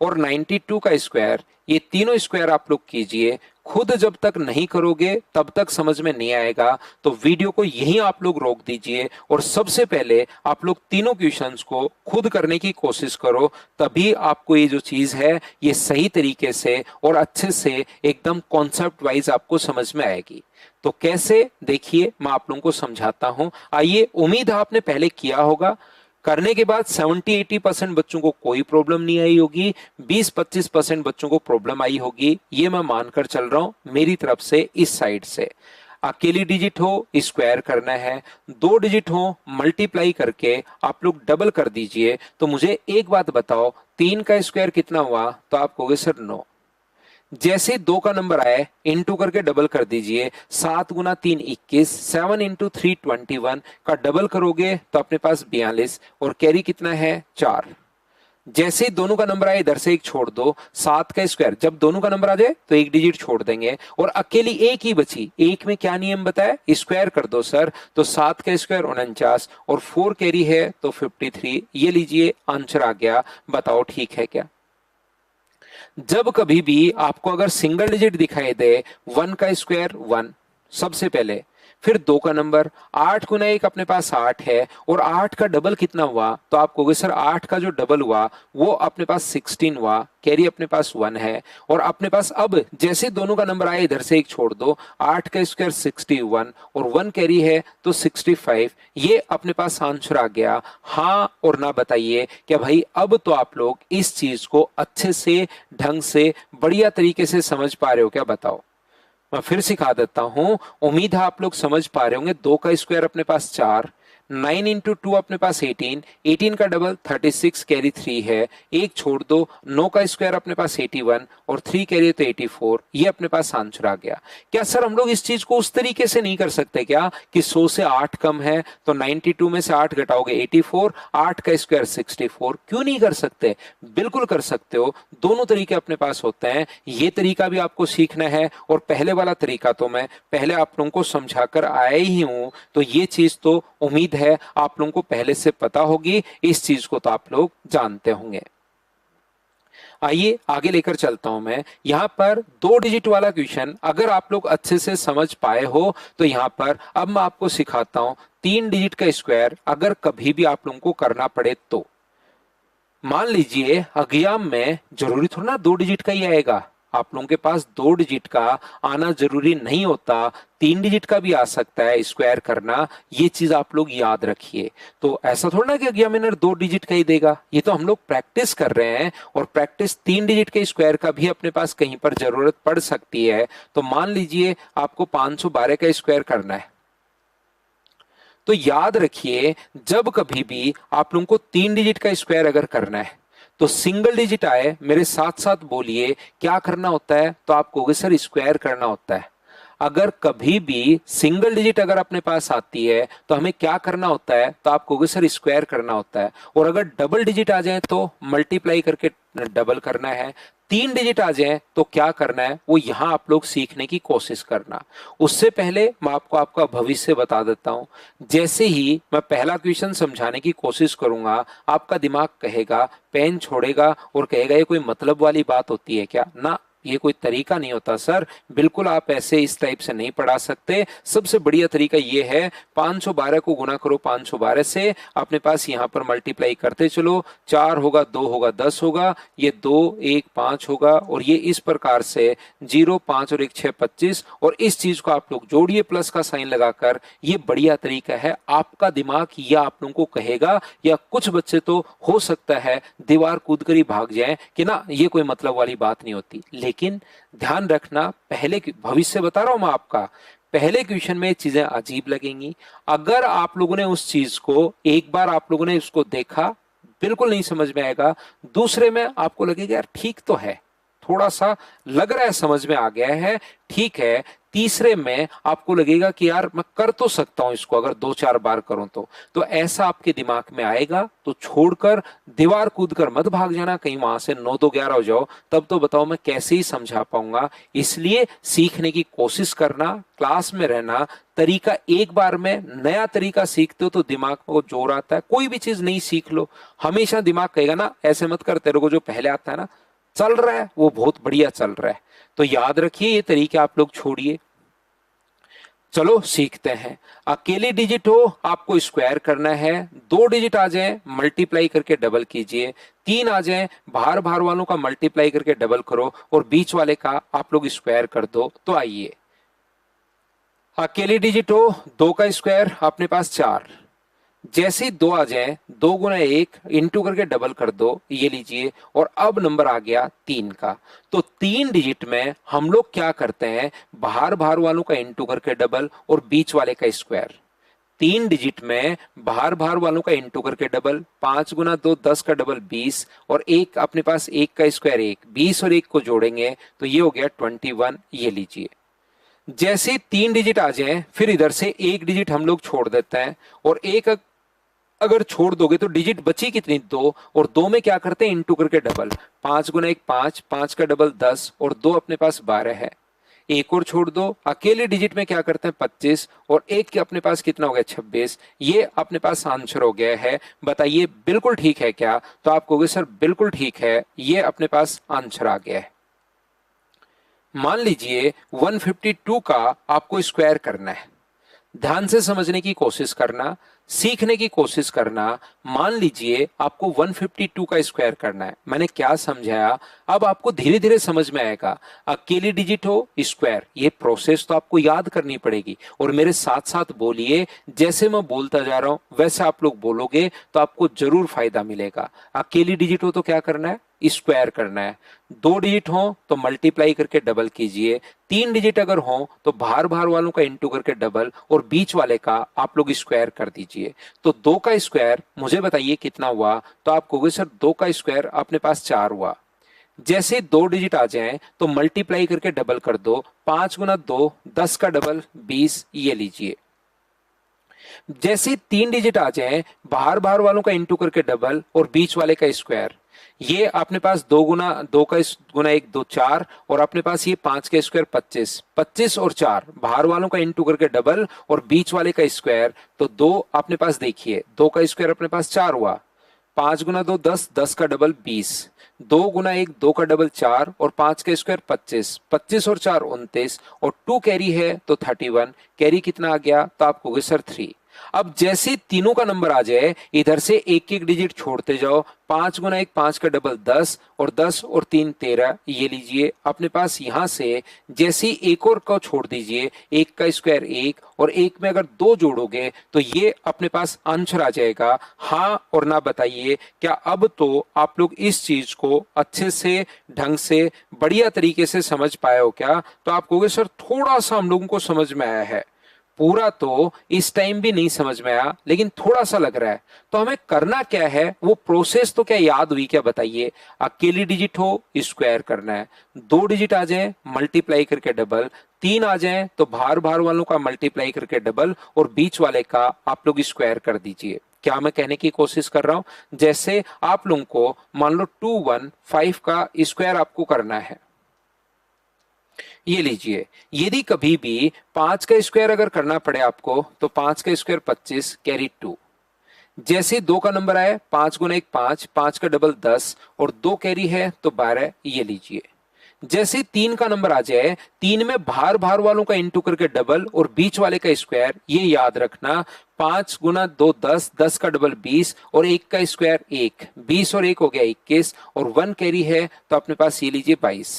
और 92 का स्क्वायर, ये तीनों स्क्वायर आप लोग कीजिए। खुद जब तक नहीं करोगे तब तक समझ में नहीं आएगा, तो वीडियो को यहीं आप लोग रोक दीजिए और सबसे पहले आप लोग तीनों क्वेश्चंस को खुद करने की कोशिश करो। तभी आपको ये जो चीज है ये सही तरीके से और अच्छे से एकदम कॉन्सेप्ट वाइज आपको समझ में आएगी। तो कैसे, देखिए मैं आप लोगों को समझाता हूं। आइए, उम्मीद है आपने पहले किया होगा। करने के बाद 70-80% बच्चों को कोई प्रॉब्लम नहीं आई होगी, 20-25% बच्चों को प्रॉब्लम आई होगी, ये मैं मानकर चल रहा हूं मेरी तरफ से इस साइड से। अकेली डिजिट हो स्क्वायर करना है, दो डिजिट हो मल्टीप्लाई करके आप लोग डबल कर दीजिए। तो मुझे एक बात बताओ, 3 का स्क्वायर कितना हुआ? तो आप कहोगे सर 9। जैसे 2 का नंबर आए इंटू करके डबल कर दीजिए। 7 गुना 3 21, 7 इंटू 3 21 का डबल करोगे तो अपने पास 42 और कैरी कितना है 4। जैसे ही दोनों का नंबर आए इधर से एक छोड़ दो, 7 का स्क्वायर जब दोनों का नंबर आ जाए तो एक डिजिट छोड़ देंगे और अकेली एक ही बची। एक में क्या नियम बताया? स्क्वायर कर दो सर। तो 7 का स्क्वायर 49 और 4 कैरी है तो 53। ये लीजिए आंसर आ गया। बताओ ठीक है क्या? जब कभी भी आपको अगर सिंगल डिजिट दिखाई दे, 1 का स्क्वायर 1 सबसे पहले, फिर 2 का नंबर, 8 गुना 1 अपने पास 8 है और 8 का डबल कितना हुआ? तो आप कहोगे सर 8 का जो डबल हुआ वो अपने पास 16 हुआ, कैरी अपने पास 1 है और अपने पास अब जैसे दोनों का नंबर आए इधर से एक छोड़ दो, 8 का स्क्वायर 61 और 1 कैरी है तो 65। ये अपने पास आंसर आ गया। हाँ और ना बताइए क्या भाई? अब तो आप लोग इस चीज को अच्छे से, ढंग से, बढ़िया तरीके से समझ पा रहे हो क्या? बताओ। मैं फिर सिखा देता हूं, उम्मीद है आप लोग समझ पा रहे होंगे। 2 का स्क्वायर अपने पास 4, 9 इंटू 2 अपने पास 18, 18 का डबल 36 कैरी 3 है, एक छोड़ दो। 9 का स्क्वायर अपने पास 81 और 3 कैरी तो 84। ये अपने पास आंसर आ गया। क्या सर हम लोग इस चीज को उस तरीके से नहीं कर सकते क्या कि 100 से 8 कम है तो 92 में से 8 घटाओगे 84, 8 का स्क्वायर 64? क्यों नहीं कर सकते? बिल्कुल कर सकते हो। दोनों तरीके अपने पास होते हैं। ये तरीका भी आपको सीखना है और पहले वाला तरीका तो मैं पहले आप लोगों को समझाकर आया ही हूं, तो ये चीज तो उम्मीद है आप लोगों को पहले से पता होगी। इस चीज को तो आप लोग जानते होंगे। आइए आगे लेकर चलता हूं मैं। यहां पर 2 डिजिट वाला क्वेश्चन अगर आप लोग अच्छे से समझ पाए हो तो यहां पर अब मैं आपको सिखाता हूं 3 डिजिट का स्क्वायर अगर कभी भी आप लोगों को करना पड़े तो। मान लीजिए एग्जाम में जरूरी थोड़ा ना 2 डिजिट का ही आएगा। आप लोगों के पास 2 डिजिट का आना जरूरी नहीं होता, 3 डिजिट का भी आ सकता है स्क्वायर करना। ये चीज आप लोग याद रखिए। तो ऐसा थोड़ा ना कि एग्जामिनर 2 डिजिट का ही देगा। ये तो हम लोग प्रैक्टिस कर रहे हैं और प्रैक्टिस 3 डिजिट के स्क्वायर का भी अपने पास कहीं पर जरूरत पड़ सकती है। तो मान लीजिए आपको 512 का स्क्वायर करना है, तो याद रखिए जब कभी भी आप लोगों को 3 डिजिट का स्क्वायर अगर करना है तो सिंगल डिजिट आए मेरे साथ साथ बोलिए क्या करना होता है? तो आप कहोगे सर स्क्वायर करना होता है। अगर कभी भी सिंगल डिजिट अगर अपने पास आती है तो हमें क्या करना होता है? तो आप कहोगे सर स्क्वायर करना होता है। और अगर डबल डिजिट आ जाए तो मल्टीप्लाई करके डबल करना है। 3 डिजिट आ जाए तो क्या करना है वो यहां आप लोग सीखने की कोशिश करना। उससे पहले मैं आपको आपका भविष्य बता देता हूं। जैसे ही मैं पहला क्वेश्चन समझाने की कोशिश करूंगा आपका दिमाग कहेगा, पेन छोड़ेगा और कहेगा ये कोई मतलब वाली बात होती है क्या? ना, ये कोई तरीका नहीं होता सर। बिल्कुल आप ऐसे इस टाइप से नहीं पढ़ा सकते। सबसे बढ़िया तरीका ये है 512 को गुना करो 512 से, अपने पास यहां पर मल्टीप्लाई करते चलो। 4 होगा, 2 होगा, 10 होगा, ये 2 1 5 होगा और ये इस प्रकार से 0 5 और 1 6 25 और इस चीज को आप लोग जोड़िए प्लस का साइन लगाकर। ये बढ़िया तरीका है। आपका दिमाग या आप लोगों को कहेगा या कुछ बच्चे तो हो सकता है दीवार कूद कर ही भाग जाए कि ना ये कोई मतलब वाली बात नहीं होती। लेकिन ध्यान रखना, पहले भविष्य बता रहा हूं मैं आपका, पहले क्वेश्चन में चीजें अजीब लगेंगी। अगर आप लोगों ने उस चीज को एक बार आप लोगों ने उसको देखा बिल्कुल नहीं समझ में आएगा। दूसरे में आपको लगेगा यार ठीक तो है, थोड़ा सा लग रहा है समझ में आ गया है, ठीक है। तीसरे में आपको लगेगा कि यार मैं कर तो सकता हूं इसको अगर 2-4 बार करूं तो ऐसा आपके दिमाग में आएगा। तो छोड़कर दीवार कूदकर मत भाग जाना कहीं वहां से 9-2-11 हो जाओ। तब तो बताओ मैं कैसे ही समझा पाऊंगा। इसलिए सीखने की कोशिश करना, क्लास में रहना। तरीका एक बार में नया तरीका सीखते हो तो दिमाग को जोर आता है। कोई भी चीज नहीं सीख लो, हमेशा दिमाग कहेगा ना ऐसे मत कर, तेरे को जो पहले आता है ना चल रहा है वो बहुत बढ़िया चल रहा है। तो याद रखिए ये तरीके आप लोग छोड़िए। चलो सीखते हैं। अकेले डिजिट हो आपको स्क्वायर करना है, 2 डिजिट आ जाए मल्टीप्लाई करके डबल कीजिए, 3 आ जाए बाहर बाहर वालों का मल्टीप्लाई करके डबल करो और बीच वाले का आप लोग स्क्वायर कर दो। तो आइए अकेले डिजिट हो 2 का स्क्वायर अपने पास 4, जैसे ही दो आ जाए, 2 गुना 1 इंटू करके डबल कर दो, ये लीजिए, और अब नंबर आ गया 3 का। तो 3 डिजिट में हम लोग क्या करते हैं, बाहर बाहर वालों का इंटू करके डबल और बीच वाले का स्क्वायर। 3 डिजिट में बाहर बाहर वालों का इंटू करके डबल, 5 गुना 2 10 का डबल 20, और एक अपने पास एक का स्क्वायर 1, 20 और 1 को जोड़ेंगे तो ये हो गया 21, ये लीजिए। जैसे 3 डिजिट आ जाए, फिर इधर से एक डिजिट हम लोग छोड़ देते हैं, और एक अगर छोड़ दोगे तो डिजिट बची कितनी, 2, और 2 में क्या करते हैं, इंटू करके डबल। 5 गुना 1 5, 5 का डबल 10, और 2 अपने पास 12 है। एक और छोड़ दो, अकेले डिजिट में क्या करते हैं, 25, और एक के अपने पास कितना हो गया, 26। ये अपने पास आंसर हो गया है। बताइए बिल्कुल ठीक है क्या? तो आप कहोगे सर बिल्कुल ठीक है, ये अपने पास आंसर आ गया है। मान लीजिए 152 का आपको स्क्वायर करना है। ध्यान से समझने की कोशिश करना, सीखने की कोशिश करना। मान लीजिए आपको 152 का स्क्वायर करना है। मैंने क्या समझाया, अब आपको धीरे धीरे समझ में आएगा। अकेली डिजिट हो स्क्वायर, ये प्रोसेस तो आपको याद करनी पड़ेगी, और मेरे साथ साथ बोलिए, जैसे मैं बोलता जा रहा हूं वैसे आप लोग बोलोगे तो आपको जरूर फायदा मिलेगा। अकेली डिजिट हो तो क्या करना है, स्क्वायर करना है। 2 डिजिट हो तो मल्टीप्लाई करके डबल कीजिए। 3 डिजिट अगर हो तो बाहर बाहर वालों का इंटू करके डबल, और बीच वाले का आप लोग स्क्वायर कर दीजिए। तो 2 का स्क्वायर मुझे बताइए कितना हुआ? तो आप कहोगे सर 2 का स्क्वायर अपने पास 4 हुआ। जैसे 2 डिजिट आ जाएं तो मल्टीप्लाई करके डबल कर दो। 5 गुना 2 10 का डबल 20, ये लीजिए। जैसे 3 डिजिट आ जाएं, बाहर बाहर वालों का इंटू करके डबल और बीच वाले का स्क्वायर। ये अपने पास 2 गुना 2 का गुना 1 2 4, और अपने पास ये 5 का स्क्वायर 25, 25 और 4 बाहर वालों का इंटू करके डबल और बीच वाले का स्क्वायर। तो 2 अपने पास देखिए, 2 का स्क्वायर अपने पास 4 हुआ। 5 गुना 2 10, 10 का डबल 20, 2 गुना 1 2 का डबल 4, और 5 का स्क्वायर 25, 25 और 4 29, और 2 कैरी है तो 31। कैरी कितना आ गया? तो आप कहोगे सर 3। अब जैसे तीनों का नंबर आ जाए, इधर से एक एक डिजिट छोड़ते जाओ। 5 गुना 1 5 का डबल 10, और 10 और 3 13, ये लीजिए। अपने पास यहां से जैसे ही एक और को छोड़ दीजिए, एक का स्क्वायर 1, और एक में अगर 2 जोड़ोगे तो ये अपने पास आंसर आ जाएगा। हाँ और ना बताइए, क्या अब तो आप लोग इस चीज को अच्छे से, ढंग से, बढ़िया तरीके से समझ पाए हो क्या? तो आप कहोगे सर थोड़ा सा हम लोगों को समझ में आया है। पूरा तो इस टाइम भी नहीं समझ में आया, लेकिन थोड़ा सा लग रहा है। तो हमें करना क्या है, वो प्रोसेस तो क्या याद हुई क्या? बताइए। अकेली डिजिट हो स्क्वायर करना है, 2 डिजिट आ जाए मल्टीप्लाई करके डबल, 3 आ जाए तो बाहर बाहर वालों का मल्टीप्लाई करके डबल, और बीच वाले का आप लोग स्क्वायर कर दीजिए। क्या मैं कहने की कोशिश कर रहा हूं? जैसे आप लोगों को मान लो 215 का स्क्वायर आपको करना है, ये लीजिए। यदि कभी भी 5 का स्क्वायर अगर करना पड़े आपको, तो 5 का स्क्वायर 25 कैरी 2। जैसे 2 का नंबर आए, 5 गुना 1 5, 5 का डबल 10, और 2 कैरी है तो 12, ये लीजिए। जैसे 3 का नंबर आ जाए, 3 में बाहर बाहर वालों का इंटू करके डबल और बीच वाले का स्क्वायर, ये याद रखना। 5 गुना 2 10, 10 का डबल 20, और 1 का स्क्वायर 1, 20 और 1 हो गया 21, और 1 कैरी है तो अपने पास ये लीजिए 22।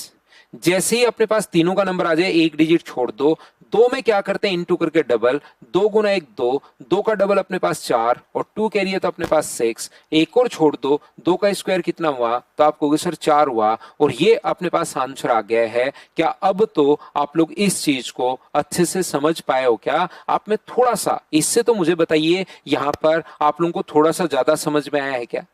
जैसे ही अपने पास तीनों का नंबर आ जाए, एक डिजिट छोड़ दो। 2 में क्या करते हैं, इंटू करके डबल। 2 गुना 1 2, 2 का डबल अपने पास 4, और 2 कैरी है तो अपने पास 6। एक और छोड़ दो, 2 का स्क्वायर कितना हुआ? तो आप कहोगे सर 4 हुआ, और ये अपने पास आंसर आ गया है। क्या अब तो आप लोग इस चीज को अच्छे से समझ पाए हो क्या? आप में थोड़ा सा इससे तो मुझे बताइए, यहां पर आप लोगों को थोड़ा सा ज्यादा समझ में आया है क्या?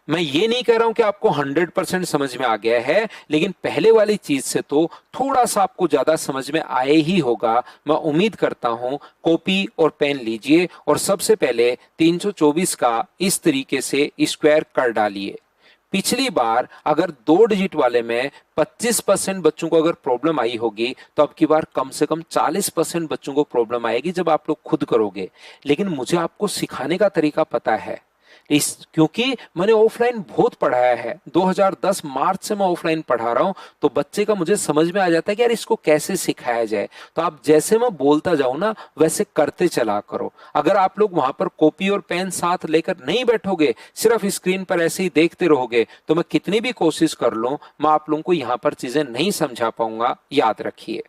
मैं ये नहीं कह रहा हूं कि आपको 100% समझ में आ गया है, लेकिन पहले वाली चीज से तो थोड़ा सा आपको ज्यादा समझ में आए ही होगा। मैं उम्मीद करता हूं। कॉपी और पेन लीजिए, और सबसे पहले 324 का इस तरीके से स्क्वायर कर डालिए। पिछली बार अगर 2 डिजिट वाले में 25% बच्चों को अगर प्रॉब्लम आई होगी, तो अब की बार कम से कम 40% बच्चों को प्रॉब्लम आएगी जब आप लोग खुद करोगे। लेकिन मुझे आपको सिखाने का तरीका पता है, इस क्योंकि मैंने ऑफलाइन बहुत पढ़ाया है। 2010 मार्च से मैं ऑफलाइन पढ़ा रहा हूं, तो बच्चे का मुझे समझ में आ जाता है कि यार इसको कैसे सिखाया जाए। तो आप जैसे मैं बोलता जाऊं ना, वैसे करते चला करो। अगर आप लोग वहां पर कॉपी और पेन साथ लेकर नहीं बैठोगे, सिर्फ स्क्रीन पर ऐसे ही देखते रहोगे, तो मैं कितनी भी कोशिश कर लूं, मैं आप लोगों को यहां पर चीजें नहीं समझा पाऊंगा। याद रखिए।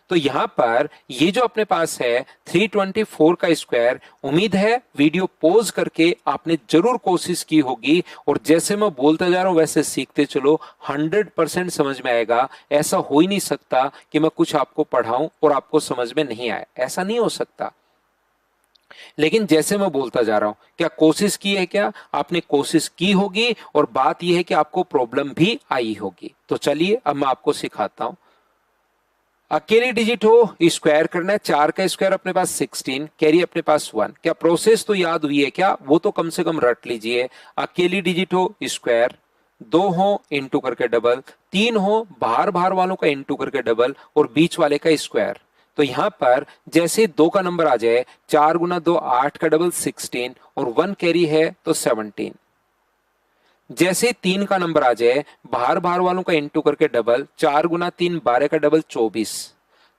तो यहाँ पर ये जो अपने पास है 324 का स्क्वायर, उम्मीद है वीडियो पॉज करके आपने जरूर कोशिश की होगी और जैसे मैं बोलता जा रहा हूं वैसे सीखते चलो, 100% समझ में आएगा। ऐसा हो ही नहीं सकता कि मैं कुछ आपको पढ़ाऊं और आपको समझ में नहीं आए, ऐसा नहीं हो सकता। लेकिन जैसे मैं बोलता जा रहा हूं, क्या कोशिश की है? क्या आपने कोशिश की होगी और बात यह है कि आपको प्रॉब्लम भी आई होगी। तो चलिए अब मैं आपको सिखाता हूं। अकेली डिजिट हो, स्क्वायर करना है। 4 का स्क्वायर अपने पास 16, कैरी अपने पास 1। क्या प्रोसेस तो याद हुई है क्या? वो तो कम से कम रट लीजिए। अकेली डिजिट हो स्क्वायर, 2 हो इंटू करके डबल, 3 हो बाहर बाहर वालों का इंटू करके डबल और बीच वाले का स्क्वायर। तो यहां पर जैसे 2 का नंबर आ जाए, 4 गुना 2 8 का डबल 16 और 1 कैरी है तो 17। जैसे 3 का नंबर आ जाए, बाहर बाहर वालों का इंटू करके डबल, 4 गुना 3 12 का डबल 24,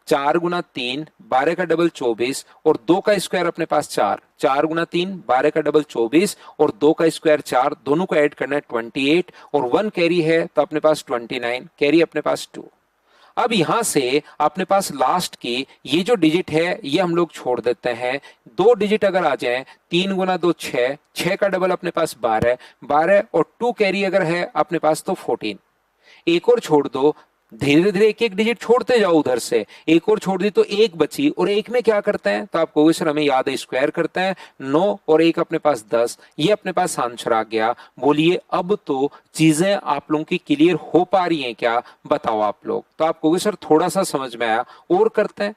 4 गुना 3 12 का डबल 24 और 2 का स्क्वायर अपने पास 4, 4 गुना 3 12 का डबल 24 और 2 का स्क्वायर 4, दोनों को ऐड करना है 28 और 1 कैरी है तो अपने पास 29, कैरी अपने पास 2। अब यहां से अपने पास लास्ट की ये जो डिजिट है ये हम लोग छोड़ देते हैं। 2 डिजिट अगर आ जाए, 3 गुना 2 6, 6 का डबल अपने पास 12, 12 और 2 कैरी अगर है अपने पास तो 14। एक और छोड़ दो, धीरे धीरे एक एक डिजिट छोड़ते जाओ, उधर से एक और छोड़ दी तो एक बची और एक में क्या करते हैं तो आप कहोगे सर हमें याद है स्क्वायर करते हैं, 9 और 1 अपने पास 10, ये अपने पास आंसर आ गया। बोलिए अब तो चीजें आप लोगों की क्लियर हो पा रही हैं क्या? बताओ आप लोग। तो आप कहोगे सर थोड़ा सा समझ में आया, और करते हैं।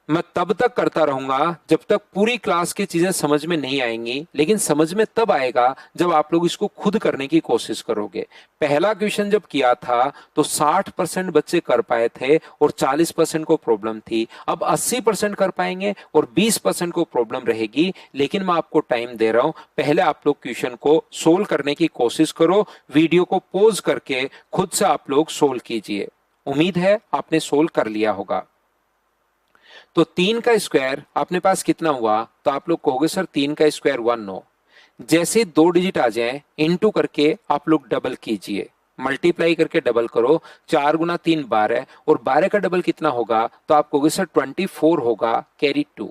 मैं तब तक करता रहूंगा जब तक पूरी क्लास की चीजें समझ में नहीं आएंगी, लेकिन समझ में तब आएगा जब आप लोग इसको खुद करने की कोशिश करोगे। पहला क्वेश्चन जब किया था तो 60% बच्चे कर पाए थे और 40% को प्रॉब्लम थी। अब 80% कर पाएंगे और 20% को प्रॉब्लम रहेगी, लेकिन मैं आपको टाइम दे रहा हूं। पहले आप लोग क्वेश्चन को सोल्व करने की कोशिश करो, वीडियो को पॉज करके खुद से आप लोग सोल्व कीजिए। उम्मीद है आपने सोल्व कर लिया होगा। तो 3 का स्क्वायर अपने पास कितना हुआ? तो आप लोग कहोगे सर 3 का स्क्वायर 1 हो। जैसे 2 डिजिट आ जाए, इनटू करके आप लोग डबल कीजिए, मल्टीप्लाई करके डबल करो। 4 गुना 3 12 और 12 का डबल कितना होगा? तो आप कहोगे सर 24 होगा, कैरी 2।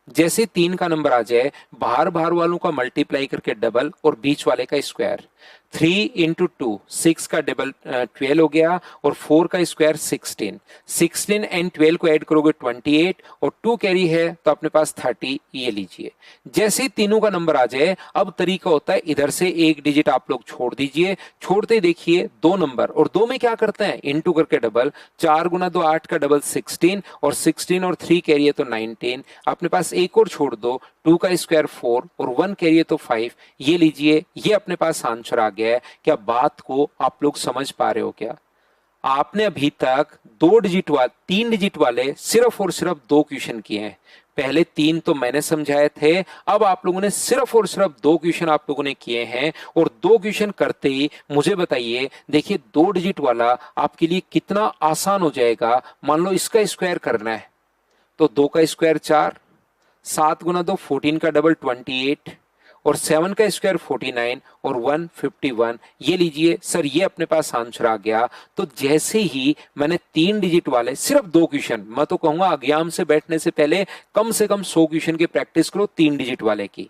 जैसे 3 का नंबर आ जाए, बाहर बाहर वालों का मल्टीप्लाई करके डबल और बीच वाले का स्क्वायर। 3 इंटू 2 6 का डबल 12 हो गया और 4 का स्क्वायर 16, 16 एंड 12 को ऐड करोगे 28 और 2 कैरी है तो अपने पास 30, ये लीजिए। जैसे तीनों का नंबर आ जाए, अब तरीका होता है इधर से एक डिजिट आप लोग छोड़ दीजिए। छोड़ते देखिए 2 नंबर और 2 में क्या करते हैं? इंटू करके डबल। 4 गुना 2 8 का डबल 16 और 16 और 3 कैरी है तो 19। अपने पास एक और छोड़ दो, 2 का स्क्वायर 4 और 1 कैरी है तो 5, ये लीजिए। ये अपने पास आंसर आ गया है। क्या बात को आप लोग समझ पा रहे हो क्या? आपने अभी तक 3 डिजिट वाले सिर्फ और सिर्फ 2 क्वेश्चन किए हैं। पहले 3 तो मैंने समझाए थे, अब आप लोगों ने सिर्फ और सिर्फ 2 क्वेश्चन आप लोगों ने किए हैं। और 2 क्वेश्चन करते ही मुझे बताइए, देखिए 2 डिजिट वाला आपके लिए कितना आसान हो जाएगा। मान लो इसका स्क्वायर करना है तो 2 का स्क्वायर 4, 7 गुना 2 14 का डबल 28 और 7 का स्क्वायर 49 और 1 51, ये लीजिए सर, ये अपने पास आंसर आ गया। तो जैसे ही मैंने 3 डिजिट वाले सिर्फ 2 क्वेश्चन, मैं तो कहूंगा एग्जाम से बैठने से पहले कम से कम 100 क्वेश्चन की प्रैक्टिस करो 3 डिजिट वाले की।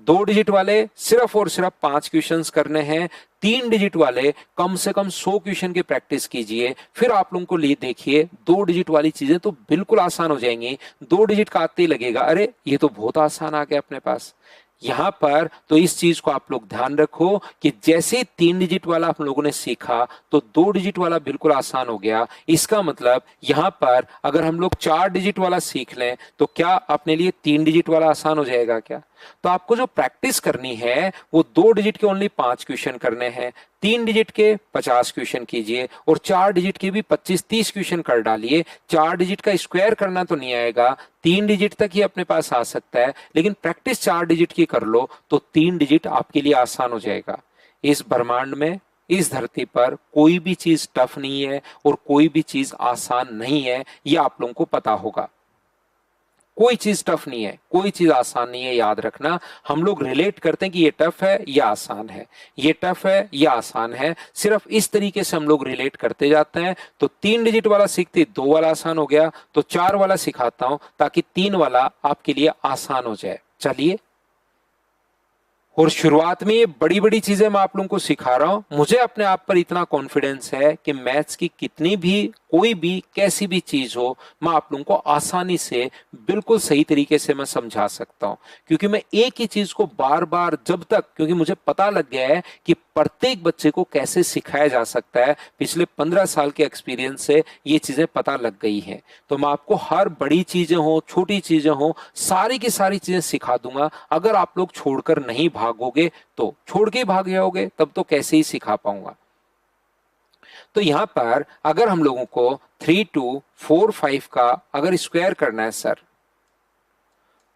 2 डिजिट वाले सिर्फ और सिर्फ 5 क्वेश्चंस करने हैं। 3 डिजिट वाले कम से कम 100 क्वेश्चन की प्रैक्टिस कीजिए। फिर आप लोगों को लिए देखिए 2 डिजिट वाली चीजें तो बिल्कुल आसान हो जाएंगी। 2 डिजिट का आते ही लगेगा अरे ये तो बहुत आसान आ गया अपने पास। यहां पर तो इस चीज को आप लोग ध्यान रखो कि जैसे 3 डिजिट वाला आप लोगों ने सीखा तो 2 डिजिट वाला बिल्कुल आसान हो गया। इसका मतलब यहां पर अगर हम लोग 4 डिजिट वाला सीख लें तो क्या अपने लिए 3 डिजिट वाला आसान हो जाएगा क्या? तो आपको जो प्रैक्टिस करनी है वो 2 डिजिट के ओनली 5 क्वेश्चन करने हैं, 3 डिजिट के 50 क्वेश्चन कीजिए और 4 डिजिट के भी 25-30 क्वेश्चन कर डालिए। 4 डिजिट का स्क्वायर करना तो नहीं आएगा, 3 डिजिट तक ही अपने पास आ सकता है, लेकिन प्रैक्टिस 4 डिजिट की कर लो तो 3 डिजिट आपके लिए आसान हो जाएगा। इस ब्रह्मांड में, इस धरती पर कोई भी चीज टफ नहीं है और कोई भी चीज आसान नहीं है, ये आप लोगों को पता होगा। कोई चीज टफ नहीं है, कोई चीज आसान नहीं है, याद रखना। हम लोग रिलेट करते हैं कि ये टफ है या आसान है, ये टफ है या आसान है, सिर्फ इस तरीके से हम लोग रिलेट करते जाते हैं। तो 3 डिजिट वाला सीखते 2 वाला आसान हो गया, तो 4 वाला सिखाता हूं ताकि 3 वाला आपके लिए आसान हो जाए। चलिए, और शुरुआत में ये बड़ी बड़ी चीजें मैं आप लोगों को सिखा रहा हूं। मुझे अपने आप पर इतना कॉन्फिडेंस है कि मैथ्स की कितनी भी, कोई भी, कैसी भी चीज हो, मैं आप लोगों को आसानी से बिल्कुल सही तरीके से मैं समझा सकता हूं, क्योंकि मैं एक ही चीज को बार बार, जब तक, क्योंकि मुझे पता लग गया है कि प्रत्येक बच्चे को कैसे सिखाया जा सकता है। पिछले 15 साल के एक्सपीरियंस से ये चीजें पता लग गई हैं। तो मैं आपको हर बड़ी चीजें हो, छोटी चीजें हो, सारी की सारी चीजें सिखा दूंगा। अगर आप लोग छोड़कर नहीं भागोगे तो, छोड़ के भाग जाओगे तब तो कैसे ही सिखा पाऊंगा। तो यहां पर अगर हम लोगों को 3 2 4 5 का अगर स्क्वायर करना है सर,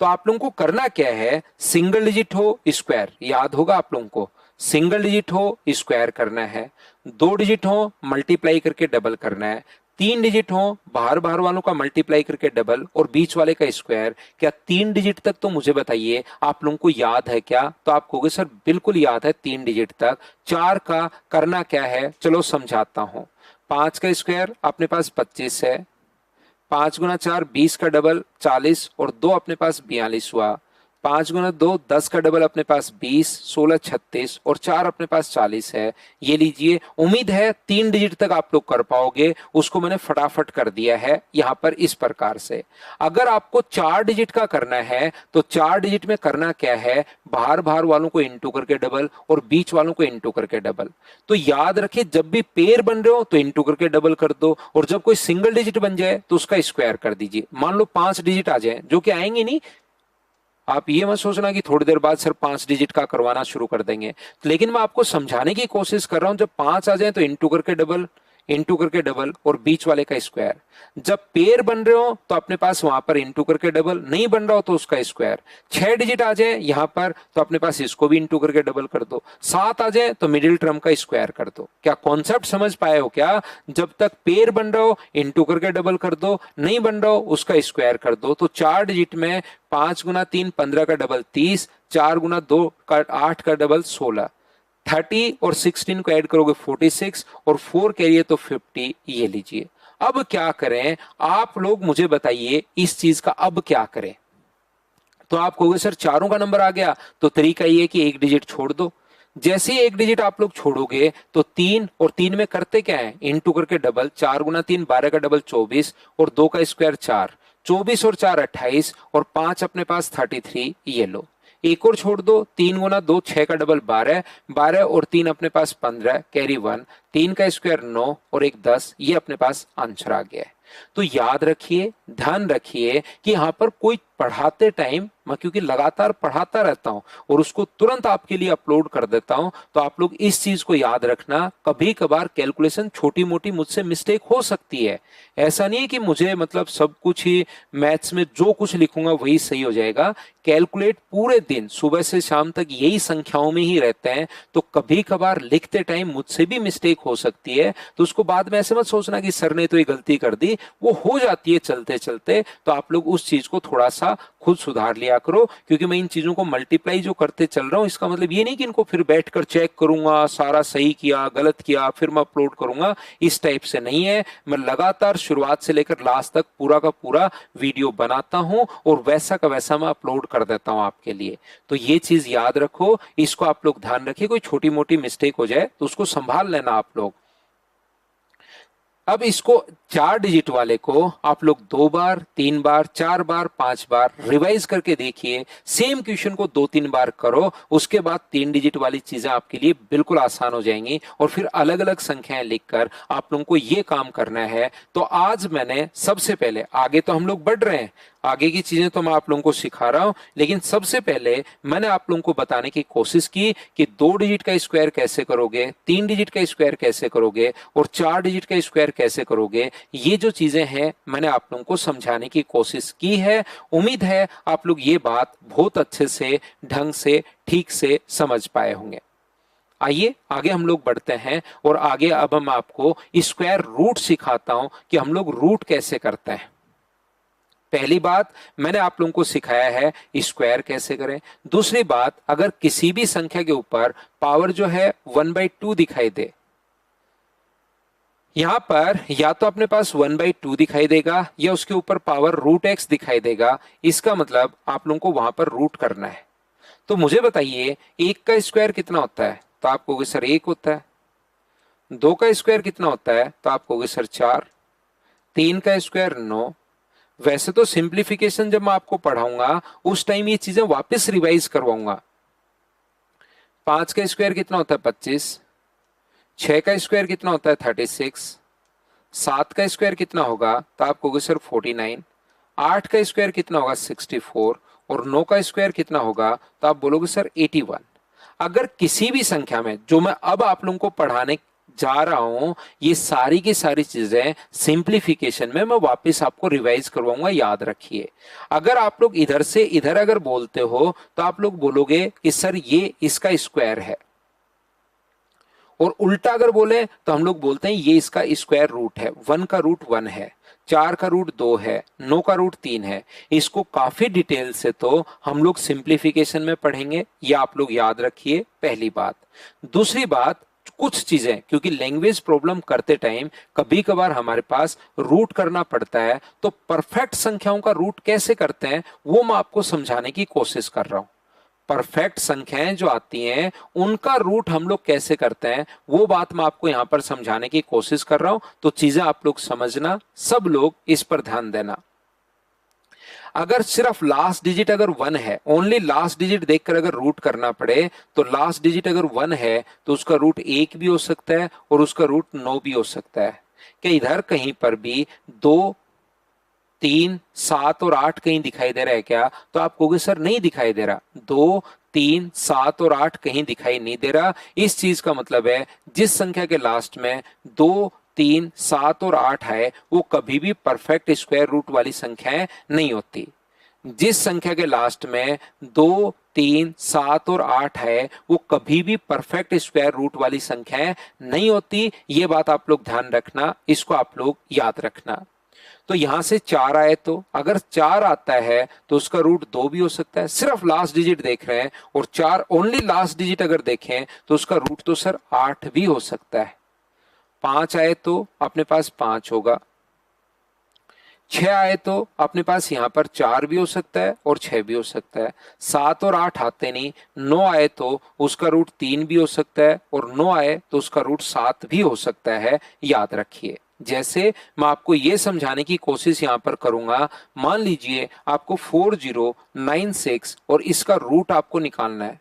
तो आप लोगों को करना क्या है, सिंगल डिजिट हो स्क्वायर, याद होगा आप लोगों को, सिंगल डिजिट हो स्क्वायर करना है, 2 डिजिट हो मल्टीप्लाई करके डबल करना है, 3 डिजिट हो बाहर बाहर वालों का मल्टीप्लाई करके डबल और बीच वाले का स्क्वायर। क्या 3 डिजिट तक तो मुझे बताइए आप लोगों को याद है क्या? तो आप कहोगे सर बिल्कुल याद है 3 डिजिट तक। 4 का करना क्या है, चलो समझाता हूं। 5 का स्क्वायर अपने पास 25 है, 5 गुना 4 20 का डबल 40 और 2 अपने पास 42 हुआ। 5 गुना 2 10 का डबल अपने पास 20, 16 36 और 4 अपने पास 40 है। ये लीजिए, उम्मीद है 3 डिजिट तक आप लोग कर पाओगे। उसको मैंने फटाफट कर दिया है यहां पर इस प्रकार से। अगर आपको 4 डिजिट का करना है तो 4 डिजिट में करना क्या है, बाहर बाहर वालों को इंटू करके डबल और बीच वालों को इंटू करके डबल। तो याद रखिए, जब भी पेयर बन रहे हो तो इंटू करके डबल कर दो, और जब कोई सिंगल डिजिट बन जाए तो उसका स्क्वायर कर दीजिए। मान लो 5 डिजिट आ जाए, जो कि आएंगे नहीं, आप ये मत सोचना कि थोड़ी देर बाद सर 5 डिजिट का करवाना शुरू कर देंगे। लेकिन मैं आपको समझाने की कोशिश कर रहा हूं, जब 5 आ जाए तो इंटू करके डबल, इंटू करके डबल और बीच वाले का स्क्वायर। जब पेयर बन रहे हो तो अपने पास वहां पर इंटू करके डबल, नहीं बन रहा हो तो उसका स्क्वायर। 6 डिजिट आ जाए यहां पर तो अपने पास इसको भी इंटू करके डबल कर दो। 7 आ जाए तो मिडिल टर्म का स्क्वायर कर दो। क्या कॉन्सेप्ट समझ पाए हो क्या? जब तक पेयर बन रहा हो इंटू करके डबल कर दो, नहीं बन रहा हो उसका स्क्वायर कर दो। तो 4 डिजिट में 5 गुना 3 15 का डबल 30, 4 गुना 2 का 8 का डबल 16, 30 और 16 को ऐड करोगे 46 और 4 करिए तो 50। ये लीजिए, अब क्या करें आप लोग मुझे बताइए, इस चीज का अब क्या करें? तो आप कहोगे सर चारों का नंबर आ गया, तो तरीका ये है कि 1 डिजिट छोड़ दो। जैसे ही 1 डिजिट आप लोग छोड़ोगे तो 3 और 3 में करते क्या है, इंटू करके डबल। 4 गुना 3 12 का डबल 24 और 2 का स्क्वायर 4, 24 और 4 28 और 5 अपने पास 33। ये लो, एक और छोड़ दो, 3 गुना 2 6 का डबल 12, 12 और 3 अपने पास 15, कैरी 1, 3 का स्क्वायर 9 और 1 10। ये अपने पास आंसर आ गया है। तो याद रखिए, ध्यान रखिए कि यहां पर कोई पढ़ाते टाइम, मैं क्योंकि लगातार पढ़ाता रहता हूं और उसको तुरंत आपके लिए अपलोड कर देता हूं, तो आप लोग इस चीज को याद रखना, कभी कभार कैलकुलेशन छोटी मोटी मुझसे मिस्टेक हो सकती है। ऐसा नहीं है कि मुझे मतलब सब कुछ ही मैथ्स में जो कुछ लिखूंगा वही सही हो जाएगा। कैलकुलेट पूरे दिन सुबह से शाम तक यही संख्याओं में ही रहते हैं, तो कभी कभार लिखते टाइम मुझसे भी मिस्टेक हो सकती है। तो उसको बाद में ऐसे मत सोचना कि सर ने तो ये गलती कर दी, वो हो जाती है चलते चलते। तो आप लोग उस चीज को थोड़ा सा खुद सुधार लिया करो, क्योंकि मैं इन चीजों को मल्टीप्लाई जो करते चल रहा हूं, इसका मतलब ये नहीं कि इनको फिर बैठकर चेक करूंगा, सारा सही किया गलत किया फिर मैं अपलोड करूंगा, इस टाइप से नहीं है। मैं लगातार शुरुआत से लेकर लास्ट तक पूरा का पूरा वीडियो बनाता हूं और वैसा का वैसा मैं अपलोड कर देता हूं आपके लिए। तो ये चीज याद रखो, इसको आप लोग ध्यान रखिए, कोई छोटी मोटी मिस्टेक हो जाए तो उसको संभाल लेना आप लोग। अब इसको 4 डिजिट वाले को आप लोग 2 बार 3 बार 4 बार 5 बार रिवाइज करके देखिए। सेम क्वेश्चन को 2-3 बार करो, उसके बाद 3 डिजिट वाली चीजें आपके लिए बिल्कुल आसान हो जाएंगी। और फिर अलग अलग संख्याएं लिखकर आप लोगों को ये काम करना है। तो आज मैंने सबसे पहले, आगे तो हम लोग बढ़ रहे हैं, आगे की चीजें तो मैं आप लोगों को सिखा रहा हूं, लेकिन सबसे पहले मैंने आप लोगों को बताने की कोशिश की कि 2 डिजिट का स्क्वायर कैसे करोगे, 3 डिजिट का स्क्वायर कैसे करोगे और 4 डिजिट का स्क्वायर कैसे करोगे। ये जो चीजें हैं मैंने आप लोगों को समझाने की कोशिश की है। उम्मीद है आप लोग ये बात बहुत अच्छे से, ढंग से, ठीक से समझ पाए होंगे। आइए आगे हम लोग बढ़ते हैं और आगे अब हम आपको स्क्वायर रूट सिखाता हूं कि हम लोग रूट कैसे करते हैं। पहली बात मैंने आप लोगों को सिखाया है स्क्वायर कैसे करें। दूसरी बात, अगर किसी भी संख्या के ऊपर पावर जो है 1/2 दिखाई दे, यहां पर या तो अपने पास 1/2 दिखाई देगा या उसके ऊपर पावर √x दिखाई देगा, इसका मतलब आप लोगों को वहां पर रूट करना है। तो मुझे बताइए 1 का स्क्वायर कितना होता है, तो आप कहोगे सर 1 होता है। 2 का स्क्वायर कितना होता है, तो आप कहोगे सर 4। 3 का स्क्वायर 9। वैसे तो सिंप्लीफिकेशन जब मैं आपको पढ़ाऊंगा उस टाइम ये चीजें वापस रिवाइज करवाऊंगा। 5 का स्क्वायर कितना होता है 25। 6 का स्क्वायर कितना होता है 36। 7 का स्क्वायर कितना होगा, तो आप कहोगे सर 49। 8 का स्क्वायर कितना होगा 64 और 9 का स्क्वायर कितना होगा, तो आप बोलोगे सर 81। अगर किसी भी संख्या में जो मैं अब आप लोगों को पढ़ाने जा रहा हूं, ये सारी की सारी चीजें सिंप्लीफिकेशन में मैं वापस आपको रिवाइज करवाऊंगा, याद रखिए। अगर आप लोग इधर से इधर अगर बोलते हो तो आप लोग बोलोगे कि सर ये इसका स्क्वायर है, और उल्टा अगर बोले तो हम लोग बोलते हैं ये इसका स्क्वायर रूट है। 1 का रूट 1 है, 4 का रूट 2 है, 9 का रूट 3 है। इसको काफी डिटेल से तो हम लोग सिंप्लीफिकेशन में पढ़ेंगे, ये आप लोग याद रखिए, पहली बात। दूसरी बात, कुछ चीजें क्योंकि लैंग्वेज प्रॉब्लम करते टाइम कभी कभार हमारे पास रूट करना पड़ता है, तो परफेक्ट संख्याओं का रूट कैसे करते हैं वो मैं आपको समझाने की कोशिश कर रहा हूं। परफेक्ट संख्याएं जो आती हैं उनका रूट हम लोग कैसे करते हैं वो बात मैं आपको यहां पर समझाने की कोशिश कर रहा हूं, तो चीजें आप लोग समझना, सब लोग इस पर ध्यान देना। अगर सिर्फ लास्ट डिजिट अगर 1 है, ओनली लास्ट डिजिट देखकर अगर रूट करना पड़े, तो लास्ट डिजिट अगर 1 है तो उसका रूट 1 भी हो सकता है और उसका रूट 9 भी हो सकता है। क्या इधर कहीं पर भी 2, 3, 7 और 8 कहीं दिखाई दे रहा है क्या, तो आप कहोगे सर नहीं दिखाई दे रहा। 2, 3, 7 और 8 कहीं दिखाई नहीं दे रहा। इस चीज का मतलब है जिस संख्या के लास्ट में 2, 3, 7 और 8 है वो कभी भी परफेक्ट स्क्वायर रूट वाली संख्याएं नहीं होती। जिस संख्या के लास्ट में 2, 3, 7 और 8 है वो कभी भी परफेक्ट स्क्वायर रूट वाली संख्याएं नहीं होती। ये बात आप लोग ध्यान रखना, इसको आप लोग याद रखना। तो यहां से 4 आए, तो अगर 4 आता है तो उसका रूट 2 भी हो सकता है। सिर्फ लास्ट डिजिट देख रहे हैं और 4 ओनली लास्ट डिजिट अगर देखें तो उसका रूट तो सर 8 भी हो सकता है। 5 आए तो अपने पास 5 होगा। 6 आए तो अपने पास यहां पर 4 भी हो सकता है और 6 भी हो सकता है। 7 और 8 आते नहीं। 9 आए तो उसका रूट 3 भी हो सकता है और 9 आए तो उसका रूट 7 भी हो सकता है, याद रखिए। जैसे मैं आपको यह समझाने की कोशिश यहां पर करूंगा, मान लीजिए आपको 4096 और इसका रूट आपको निकालना है।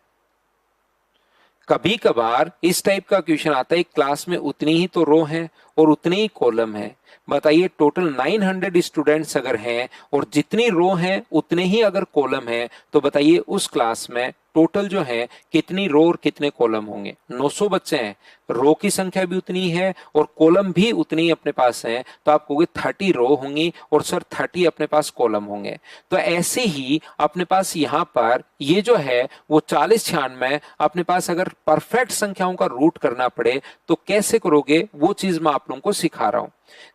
कभी कभार इस टाइप का क्वेश्चन आता है, क्लास में उतनी ही तो रो हैं और उतने ही कॉलम हैं। बताइए टोटल 900 स्टूडेंट्स अगर हैं और जितनी रो हैं उतने ही अगर कॉलम हैं, तो बताइए उस क्लास में टोटल जो है कितनी रो और कितने कॉलम होंगे। 900 बच्चे हैं, रो की संख्या भी उतनी है और कॉलम भी उतनी ही अपने पास है, तो आप कहोगे 30 रो होंगी और सर 30 अपने पास कॉलम होंगे। तो ऐसे ही अपने पास यहाँ पर ये जो है वो 4096 अपने पास अगर परफेक्ट संख्याओं का रूट करना पड़े तो कैसे करोगे, वो चीज मैं आप लोगों को सिखा रहा हूं।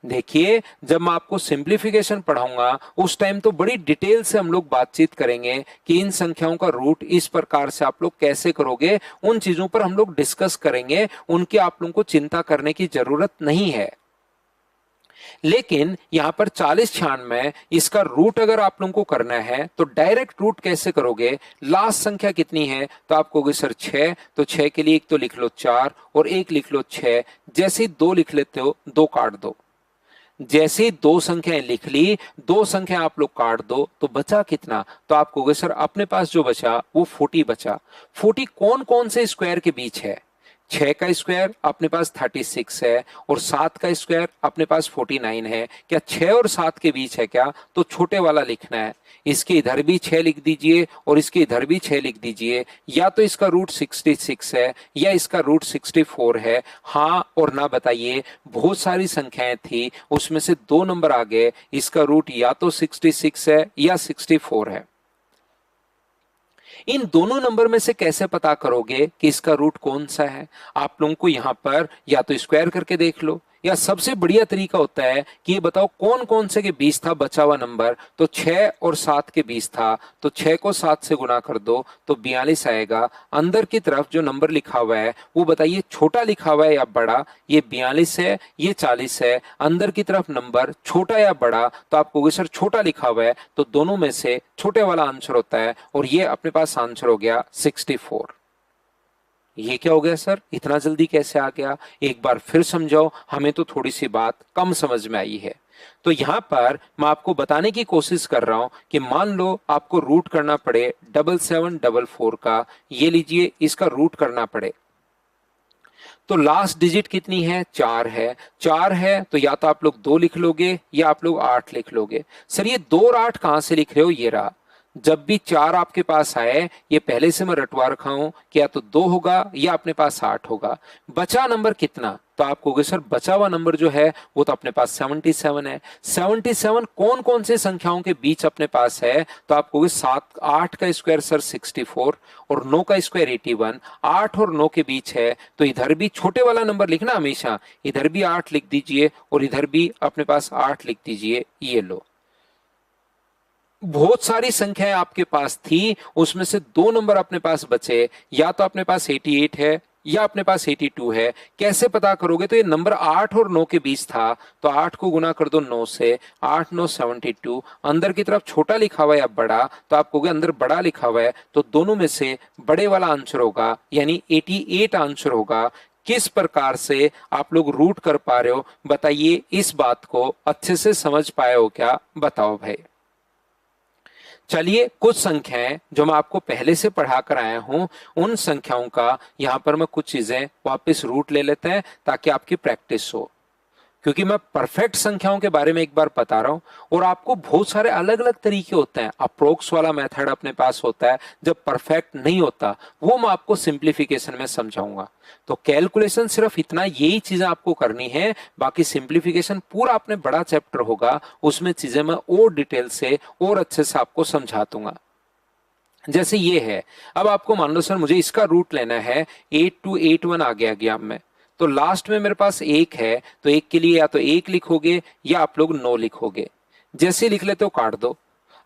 देखिए जब मैं आपको सिंप्लीफिकेशन पढ़ाऊंगा उस टाइम तो बड़ी डिटेल से हम लोग बातचीत करेंगे कि इन संख्याओं का रूट इस प्रकार से आप लोग कैसे करोगे, उन चीजों पर हम लोग डिस्कस करेंगे। उनकी आप लोगों को चिंता करने की जरूरत नहीं है। लेकिन यहां पर 4096 इसका रूट अगर आप लोगों को करना है तो डायरेक्ट रूट कैसे करोगे। लास्ट संख्या कितनी है, तो आप कहोगे सर 6, तो 6 के लिए एक तो लिख लो 4 और एक लिख लो 6। जैसे ही 2 लिख लेते हो 2 काट दो। जैसे 2 संख्याएं लिख ली, 2 संख्या आप लोग काट दो तो बचा कितना, तो आप कहोगे सर अपने पास जो बचा वो 40 बचा। 40 कौन कौन से स्क्वायर के बीच है। 6 का स्क्वायर अपने पास 36 है और 7 का स्क्वायर अपने पास 49 है। क्या 6 और 7 के बीच है क्या, तो छोटे वाला लिखना है। इसके इधर भी 6 लिख दीजिए और इसके इधर भी 6 लिख दीजिए। या तो इसका रूट 66 है या इसका रूट 64 है। हाँ और ना बताइए, बहुत सारी संख्याएं थी उसमें से 2 नंबर आ गए, इसका रूट या तो 66 है या 64 है। इन दोनों नंबर में से कैसे पता करोगे कि इसका रूट कौन सा है। आप लोगों को यहां पर या तो स्क्वायर करके देख लो या सबसे बढ़िया तरीका होता है कि ये बताओ कौन कौन से के बीच था बचा हुआ नंबर, तो 6 और 7 के बीच था, तो 6 को 7 से गुना कर दो तो 42 आएगा। अंदर की तरफ जो नंबर लिखा हुआ है वो बताइए छोटा लिखा हुआ है या बड़ा, ये 42 है, ये 40 है। अंदर की तरफ नंबर छोटा या बड़ा, तो आप कहोगे सर छोटा लिखा हुआ है, तो दोनों में से छोटे वाला आंसर होता है, और ये अपने पास आंसर हो गया 64। ये क्या हो गया सर, इतना जल्दी कैसे आ गया, एक बार फिर समझाओ, हमें तो थोड़ी सी बात कम समझ में आई है। तो यहां पर मैं आपको बताने की कोशिश कर रहा हूं कि मान लो आपको रूट करना पड़े 7744 का, ये लीजिए इसका रूट करना पड़े, तो लास्ट डिजिट कितनी है, 4 है। 4 है तो या तो आप लोग 2 लिख लोगे या आप लोग 8 लिख लोगे। सर ये 2 और 8 कहां से लिख रहे हो, ये रहा। जब भी 4 आपके पास आए, ये पहले से मैं रटवा रखा हूं कि या तो 2 होगा या अपने पास 8 होगा। बचा नंबर कितना, तो आप कहोगे सर बचा हुआ नंबर जो है वो तो अपने पास 77 है। 77 कौन कौन से संख्याओं के बीच अपने पास है, तो आप कहोगे 7 8 का स्क्वायर सर 64 और 9 का स्क्वायर 81। 8 और 9 के बीच है, तो इधर भी छोटे वाला नंबर लिखना हमेशा, इधर भी 8 लिख दीजिए और इधर भी अपने पास 8 लिख दीजिए। ये लो, बहुत सारी संख्याएं आपके पास थी, उसमें से 2 नंबर अपने पास बचे, या तो अपने पास 88 है या अपने पास 82 है। कैसे पता करोगे, तो ये नंबर 8 और 9 के बीच था, तो 8 को गुना कर दो 9 से, 8 9 72। अंदर की तरफ छोटा लिखा हुआ है या बड़ा, तो आप कहोगे अंदर बड़ा लिखा हुआ है, तो दोनों में से बड़े वाला आंसर होगा, यानी 88 आंसर होगा। किस प्रकार से आप लोग रूट कर पा रहे हो बताइए, इस बात को अच्छे से समझ पाए हो क्या, बताओ भाई। चलिए कुछ संख्याएं जो मैं आपको पहले से पढ़ा कर आया हूं, उन संख्याओं का यहां पर मैं कुछ चीजें वापस रूट ले लेते हैं ताकि आपकी प्रैक्टिस हो, क्योंकि मैं परफेक्ट संख्याओं के बारे में एक बार बता रहा हूं और आपको बहुत सारे अलग अलग तरीके होते हैं। अप्रोक्स वाला मेथड अपने पास होता है, जब परफेक्ट नहीं होता वो मैं आपको सिंप्लीफिकेशन में समझाऊंगा। तो कैलकुलेशन सिर्फ इतना, यही चीजें आपको करनी है, बाकी सिंप्लीफिकेशन पूरा अपने बड़ा चैप्टर होगा, उसमें चीजें मैं और डिटेल से और अच्छे से आपको समझा दूंगा। जैसे ये है, अब आपको मान लो सर मुझे इसका रूट लेना है, 8281 आ गया में, तो लास्ट में मेरे पास 1 है, तो 1 के लिए या तो 1 लिखोगे या आप लोग 9 लिखोगे। जैसे लिख लेते हो काट दो।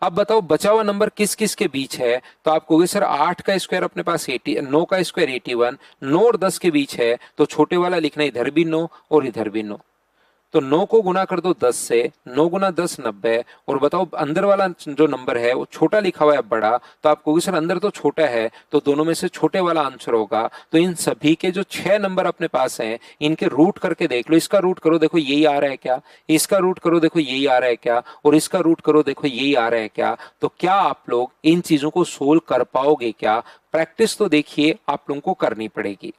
अब बताओ बचा हुआ नंबर किस किस के बीच है, तो आप कहोगे सर 8 का स्क्वायर अपने पास 80, 9 का स्क्वायर 81, 9 और 10 के बीच है, तो छोटे वाला लिखना, इधर भी 9 और इधर भी 9। तो 9 को गुना कर दो 10 से, 9 गुना 10 90। और बताओ अंदर वाला जो नंबर है वो छोटा लिखा हुआ है बड़ा, तो आप कहोगे सर अंदर तो छोटा है, तो दोनों में से छोटे वाला आंसर होगा। तो इन सभी के जो 6 नंबर अपने पास हैं, इनके रूट करके देख लो। इसका रूट करो देखो यही आ रहा है क्या, इसका रूट करो देखो यही आ रहा है क्या, और इसका रूट करो देखो यही आ रहा है क्या। तो क्या आप लोग इन चीजों को सोल्व कर पाओगे क्या, प्रैक्टिस तो देखिए आप लोगों को करनी पड़ेगी।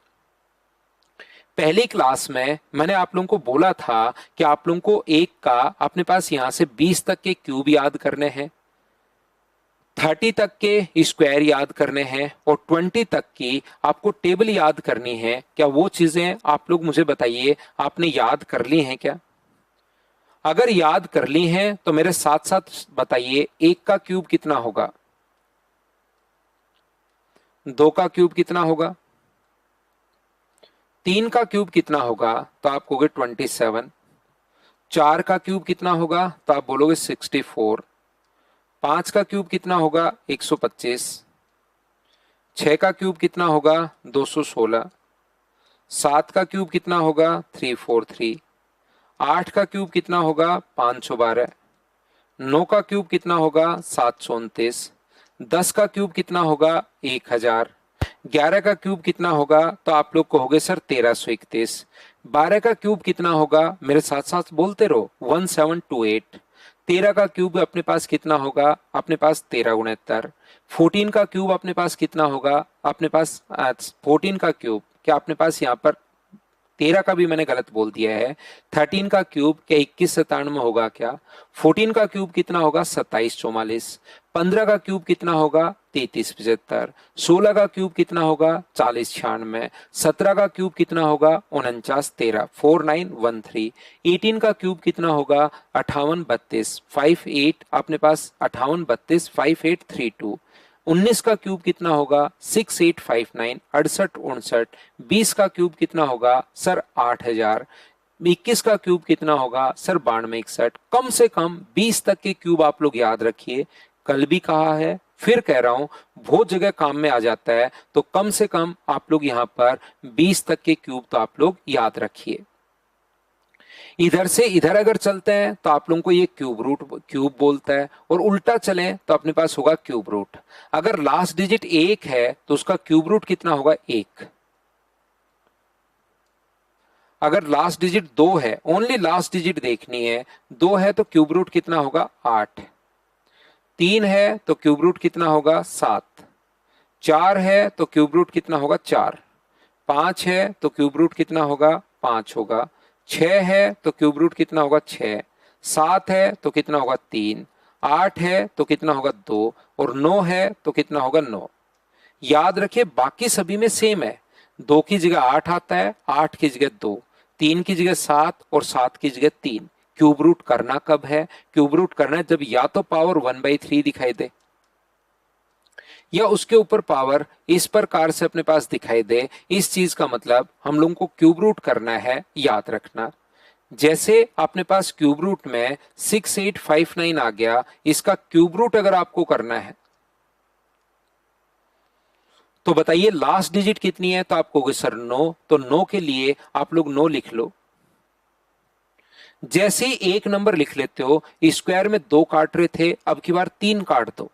पहली क्लास में मैंने आप लोगों को बोला था कि आप लोगों को एक का अपने पास यहां से 20 तक के क्यूब याद करने हैं, 30 तक के स्क्वायर याद करने हैं, और 20 तक की आपको टेबल याद करनी है। क्या वो चीजें आप लोग मुझे बताइए, आपने याद कर ली हैं क्या? अगर याद कर ली हैं तो मेरे साथ साथ बताइए, 1 का क्यूब कितना होगा, 2 का क्यूब कितना होगा, 3 का क्यूब कितना होगा, तो आप कहोगे 27। 4 का क्यूब कितना होगा, तो आप बोलोगे 64। 5 का क्यूब कितना होगा, 125। 6 का क्यूब कितना होगा, 216। 7 का क्यूब कितना होगा, 343। 8 का क्यूब कितना होगा, 512। 9 का क्यूब कितना होगा, 729। 10 का क्यूब कितना होगा, 1000। 11 का क्यूब कितना होगा, तो आप लोग कहोगे सर 1331। 12 का क्यूब कितना होगा, मेरे साथ साथ बोलते रहो, 1728। 13 का क्यूब अपने पास कितना होगा, अपने पास 13×69। 14 का क्यूब अपने पास कितना होगा, अपने पास 14 का क्यूब, क्या अपने पास यहाँ पर 13 का भी मैंने गलत बोल दिया है। 13 का क्यूब क्या 2197 में होगा क्या? 14 का क्यूब कितना होगा, 2744। 15 का क्यूब कितना होगा, 3375। 16 का क्यूब कितना होगा, 4096। 17 का क्यूब कितना होगा, 4913, 4913। 18 का क्यूब कितना होगा, 5832, 58 अपने पास 5832, 5832। 19 का क्यूब कितना होगा, 6859, 6859। 20 का क्यूब कितना होगा सर, 8000। 21 का क्यूब कितना होगा सर 9261। कम से कम 20 तक के क्यूब आप लोग याद रखिए। कल भी कहा है, फिर कह रहा हूं, बहुत जगह काम में आ जाता है, तो कम से कम आप लोग यहां पर 20 तक के क्यूब तो आप लोग याद रखिए। इधर से इधर अगर चलते हैं तो आप लोगों को ये क्यूब बोलता है, और उल्टा चलें तो अपने पास होगा क्यूब रूट। अगर लास्ट डिजिट 1 है तो उसका क्यूब रूट कितना होगा 1। अगर लास्ट डिजिट 2 है, ओनली लास्ट डिजिट देखनी है, 2 है तो क्यूब रूट कितना होगा 8। 3 है तो क्यूब रूट कितना होगा 7। 4 है तो क्यूब रूट कितना होगा 4। 5 है तो क्यूब रूट कितना होगा 5 होगा। 6 है तो क्यूब रूट कितना होगा 6। 7 है तो कितना होगा 3। 8 है तो कितना होगा 2, और 9 है तो कितना होगा 9। याद रखिए बाकी सभी में सेम है। 2 की जगह 8 आता है, 8 की जगह 2, 3 की जगह 7 और 7 की जगह 3। क्यूब रूट करना कब है? क्यूब रूट करना है जब या तो पावर 1/3 दिखाई दे, या उसके ऊपर पावर इस प्रकार से अपने पास दिखाई दे। इस चीज का मतलब हम लोगों को क्यूब रूट करना है, याद रखना। जैसे अपने पास क्यूब रूट में 6859 आ गया, इसका क्यूब रूट अगर आपको करना है तो बताइए लास्ट डिजिट कितनी है? तो आप कहोगे सर 9, तो 9 के लिए आप लोग 9 लिख लो। जैसे ही एक नंबर लिख लेते हो, स्क्वायर में 2 काट रहे थे, अब की बार 3 काट दो।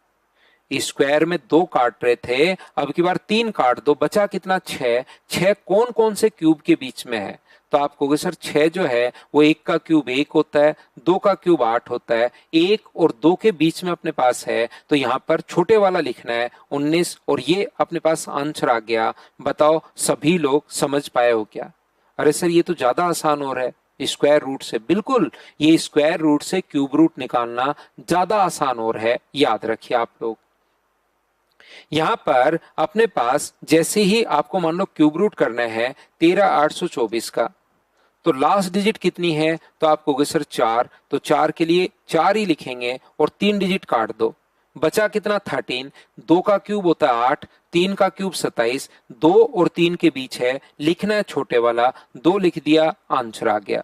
स्क्वायर में 2 काट रहे थे, अब की बार 3 काट दो, बचा कितना 6। 6 कौन कौन से क्यूब के बीच में है? तो आप कहोगे सर 6 जो है वो 1 का क्यूब 1 होता है, 2 का क्यूब 8 होता है, 1 और 2 के बीच में अपने पास है, तो यहां पर छोटे वाला लिखना है 19, और ये अपने पास आंसर आ गया। बताओ सभी लोग समझ पाए हो क्या? अरे सर ये तो ज्यादा आसान हो रहा है स्क्वायर रूट से। बिल्कुल, ये स्क्वायर रूट से क्यूब रूट निकालना ज्यादा आसान और है, याद रखिए आप लोग। यहां पर अपने पास जैसे ही आपको मान लो क्यूब रूट करना है 13824 का, तो लास्ट डिजिट कितनी है? तो आप कहोगे सर 4, तो 4 के लिए 4 ही लिखेंगे और 3 डिजिट काट दो, बचा कितना 13। 2 का क्यूब होता है 8, 3 का क्यूब 27, 2 और 3 के बीच है, लिखना है छोटे वाला, 2 लिख दिया, आंसर आ गया।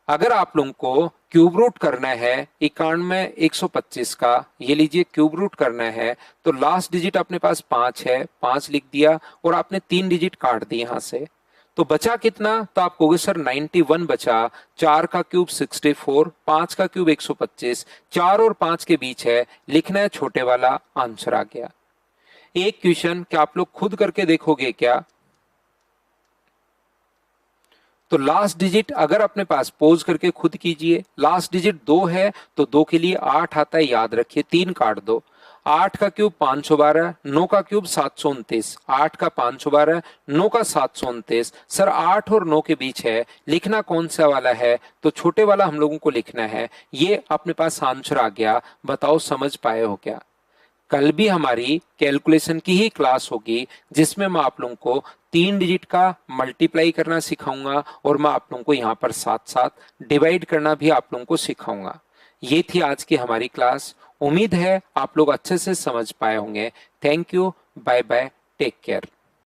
अगर आप लोगों को क्यूब रूट करना है 91,125 का, ये लीजिए क्यूब रूट करना है, तो लास्ट डिजिट अपने पास 5 है, 5 लिख दिया और आपने 3 डिजिट काट दी यहां से, तो बचा कितना? तो आप कहोगे सर 91 बचा। 4 का क्यूब 64, 5 का क्यूब 125, 4 और 5 के बीच है, लिखना है छोटे वाला, आंसर आ गया। एक क्वेश्चन क्या आप लोग खुद करके देखोगे क्या? तो लास्ट डिजिट अगर अपने पास पोज करके खुद कीजिए, लास्ट डिजिट 2 है तो 2 के लिए 8 आता है, याद रखिए, 3 काट दो। 8 का क्यूब 512, 9 का क्यूब 729, 8 का 512, 9 का 729। सर 8 और 9 के बीच है, लिखना कौन सा वाला है? तो छोटे वाला हम लोगों को लिखना है। ये अपने पास आंसर आ गया। बताओ समझ पाए हो क्या? कल भी हमारी कैलकुलेशन की ही क्लास होगी, जिसमें मैं आप लोगों को 3 डिजिट का मल्टीप्लाई करना सिखाऊंगा, और मैं आप लोगों को यहाँ पर साथ साथ डिवाइड करना भी आप लोगों को सिखाऊंगा। ये थी आज की हमारी क्लास। उम्मीद है आप लोग अच्छे से समझ पाए होंगे। Thank you, bye bye, take care.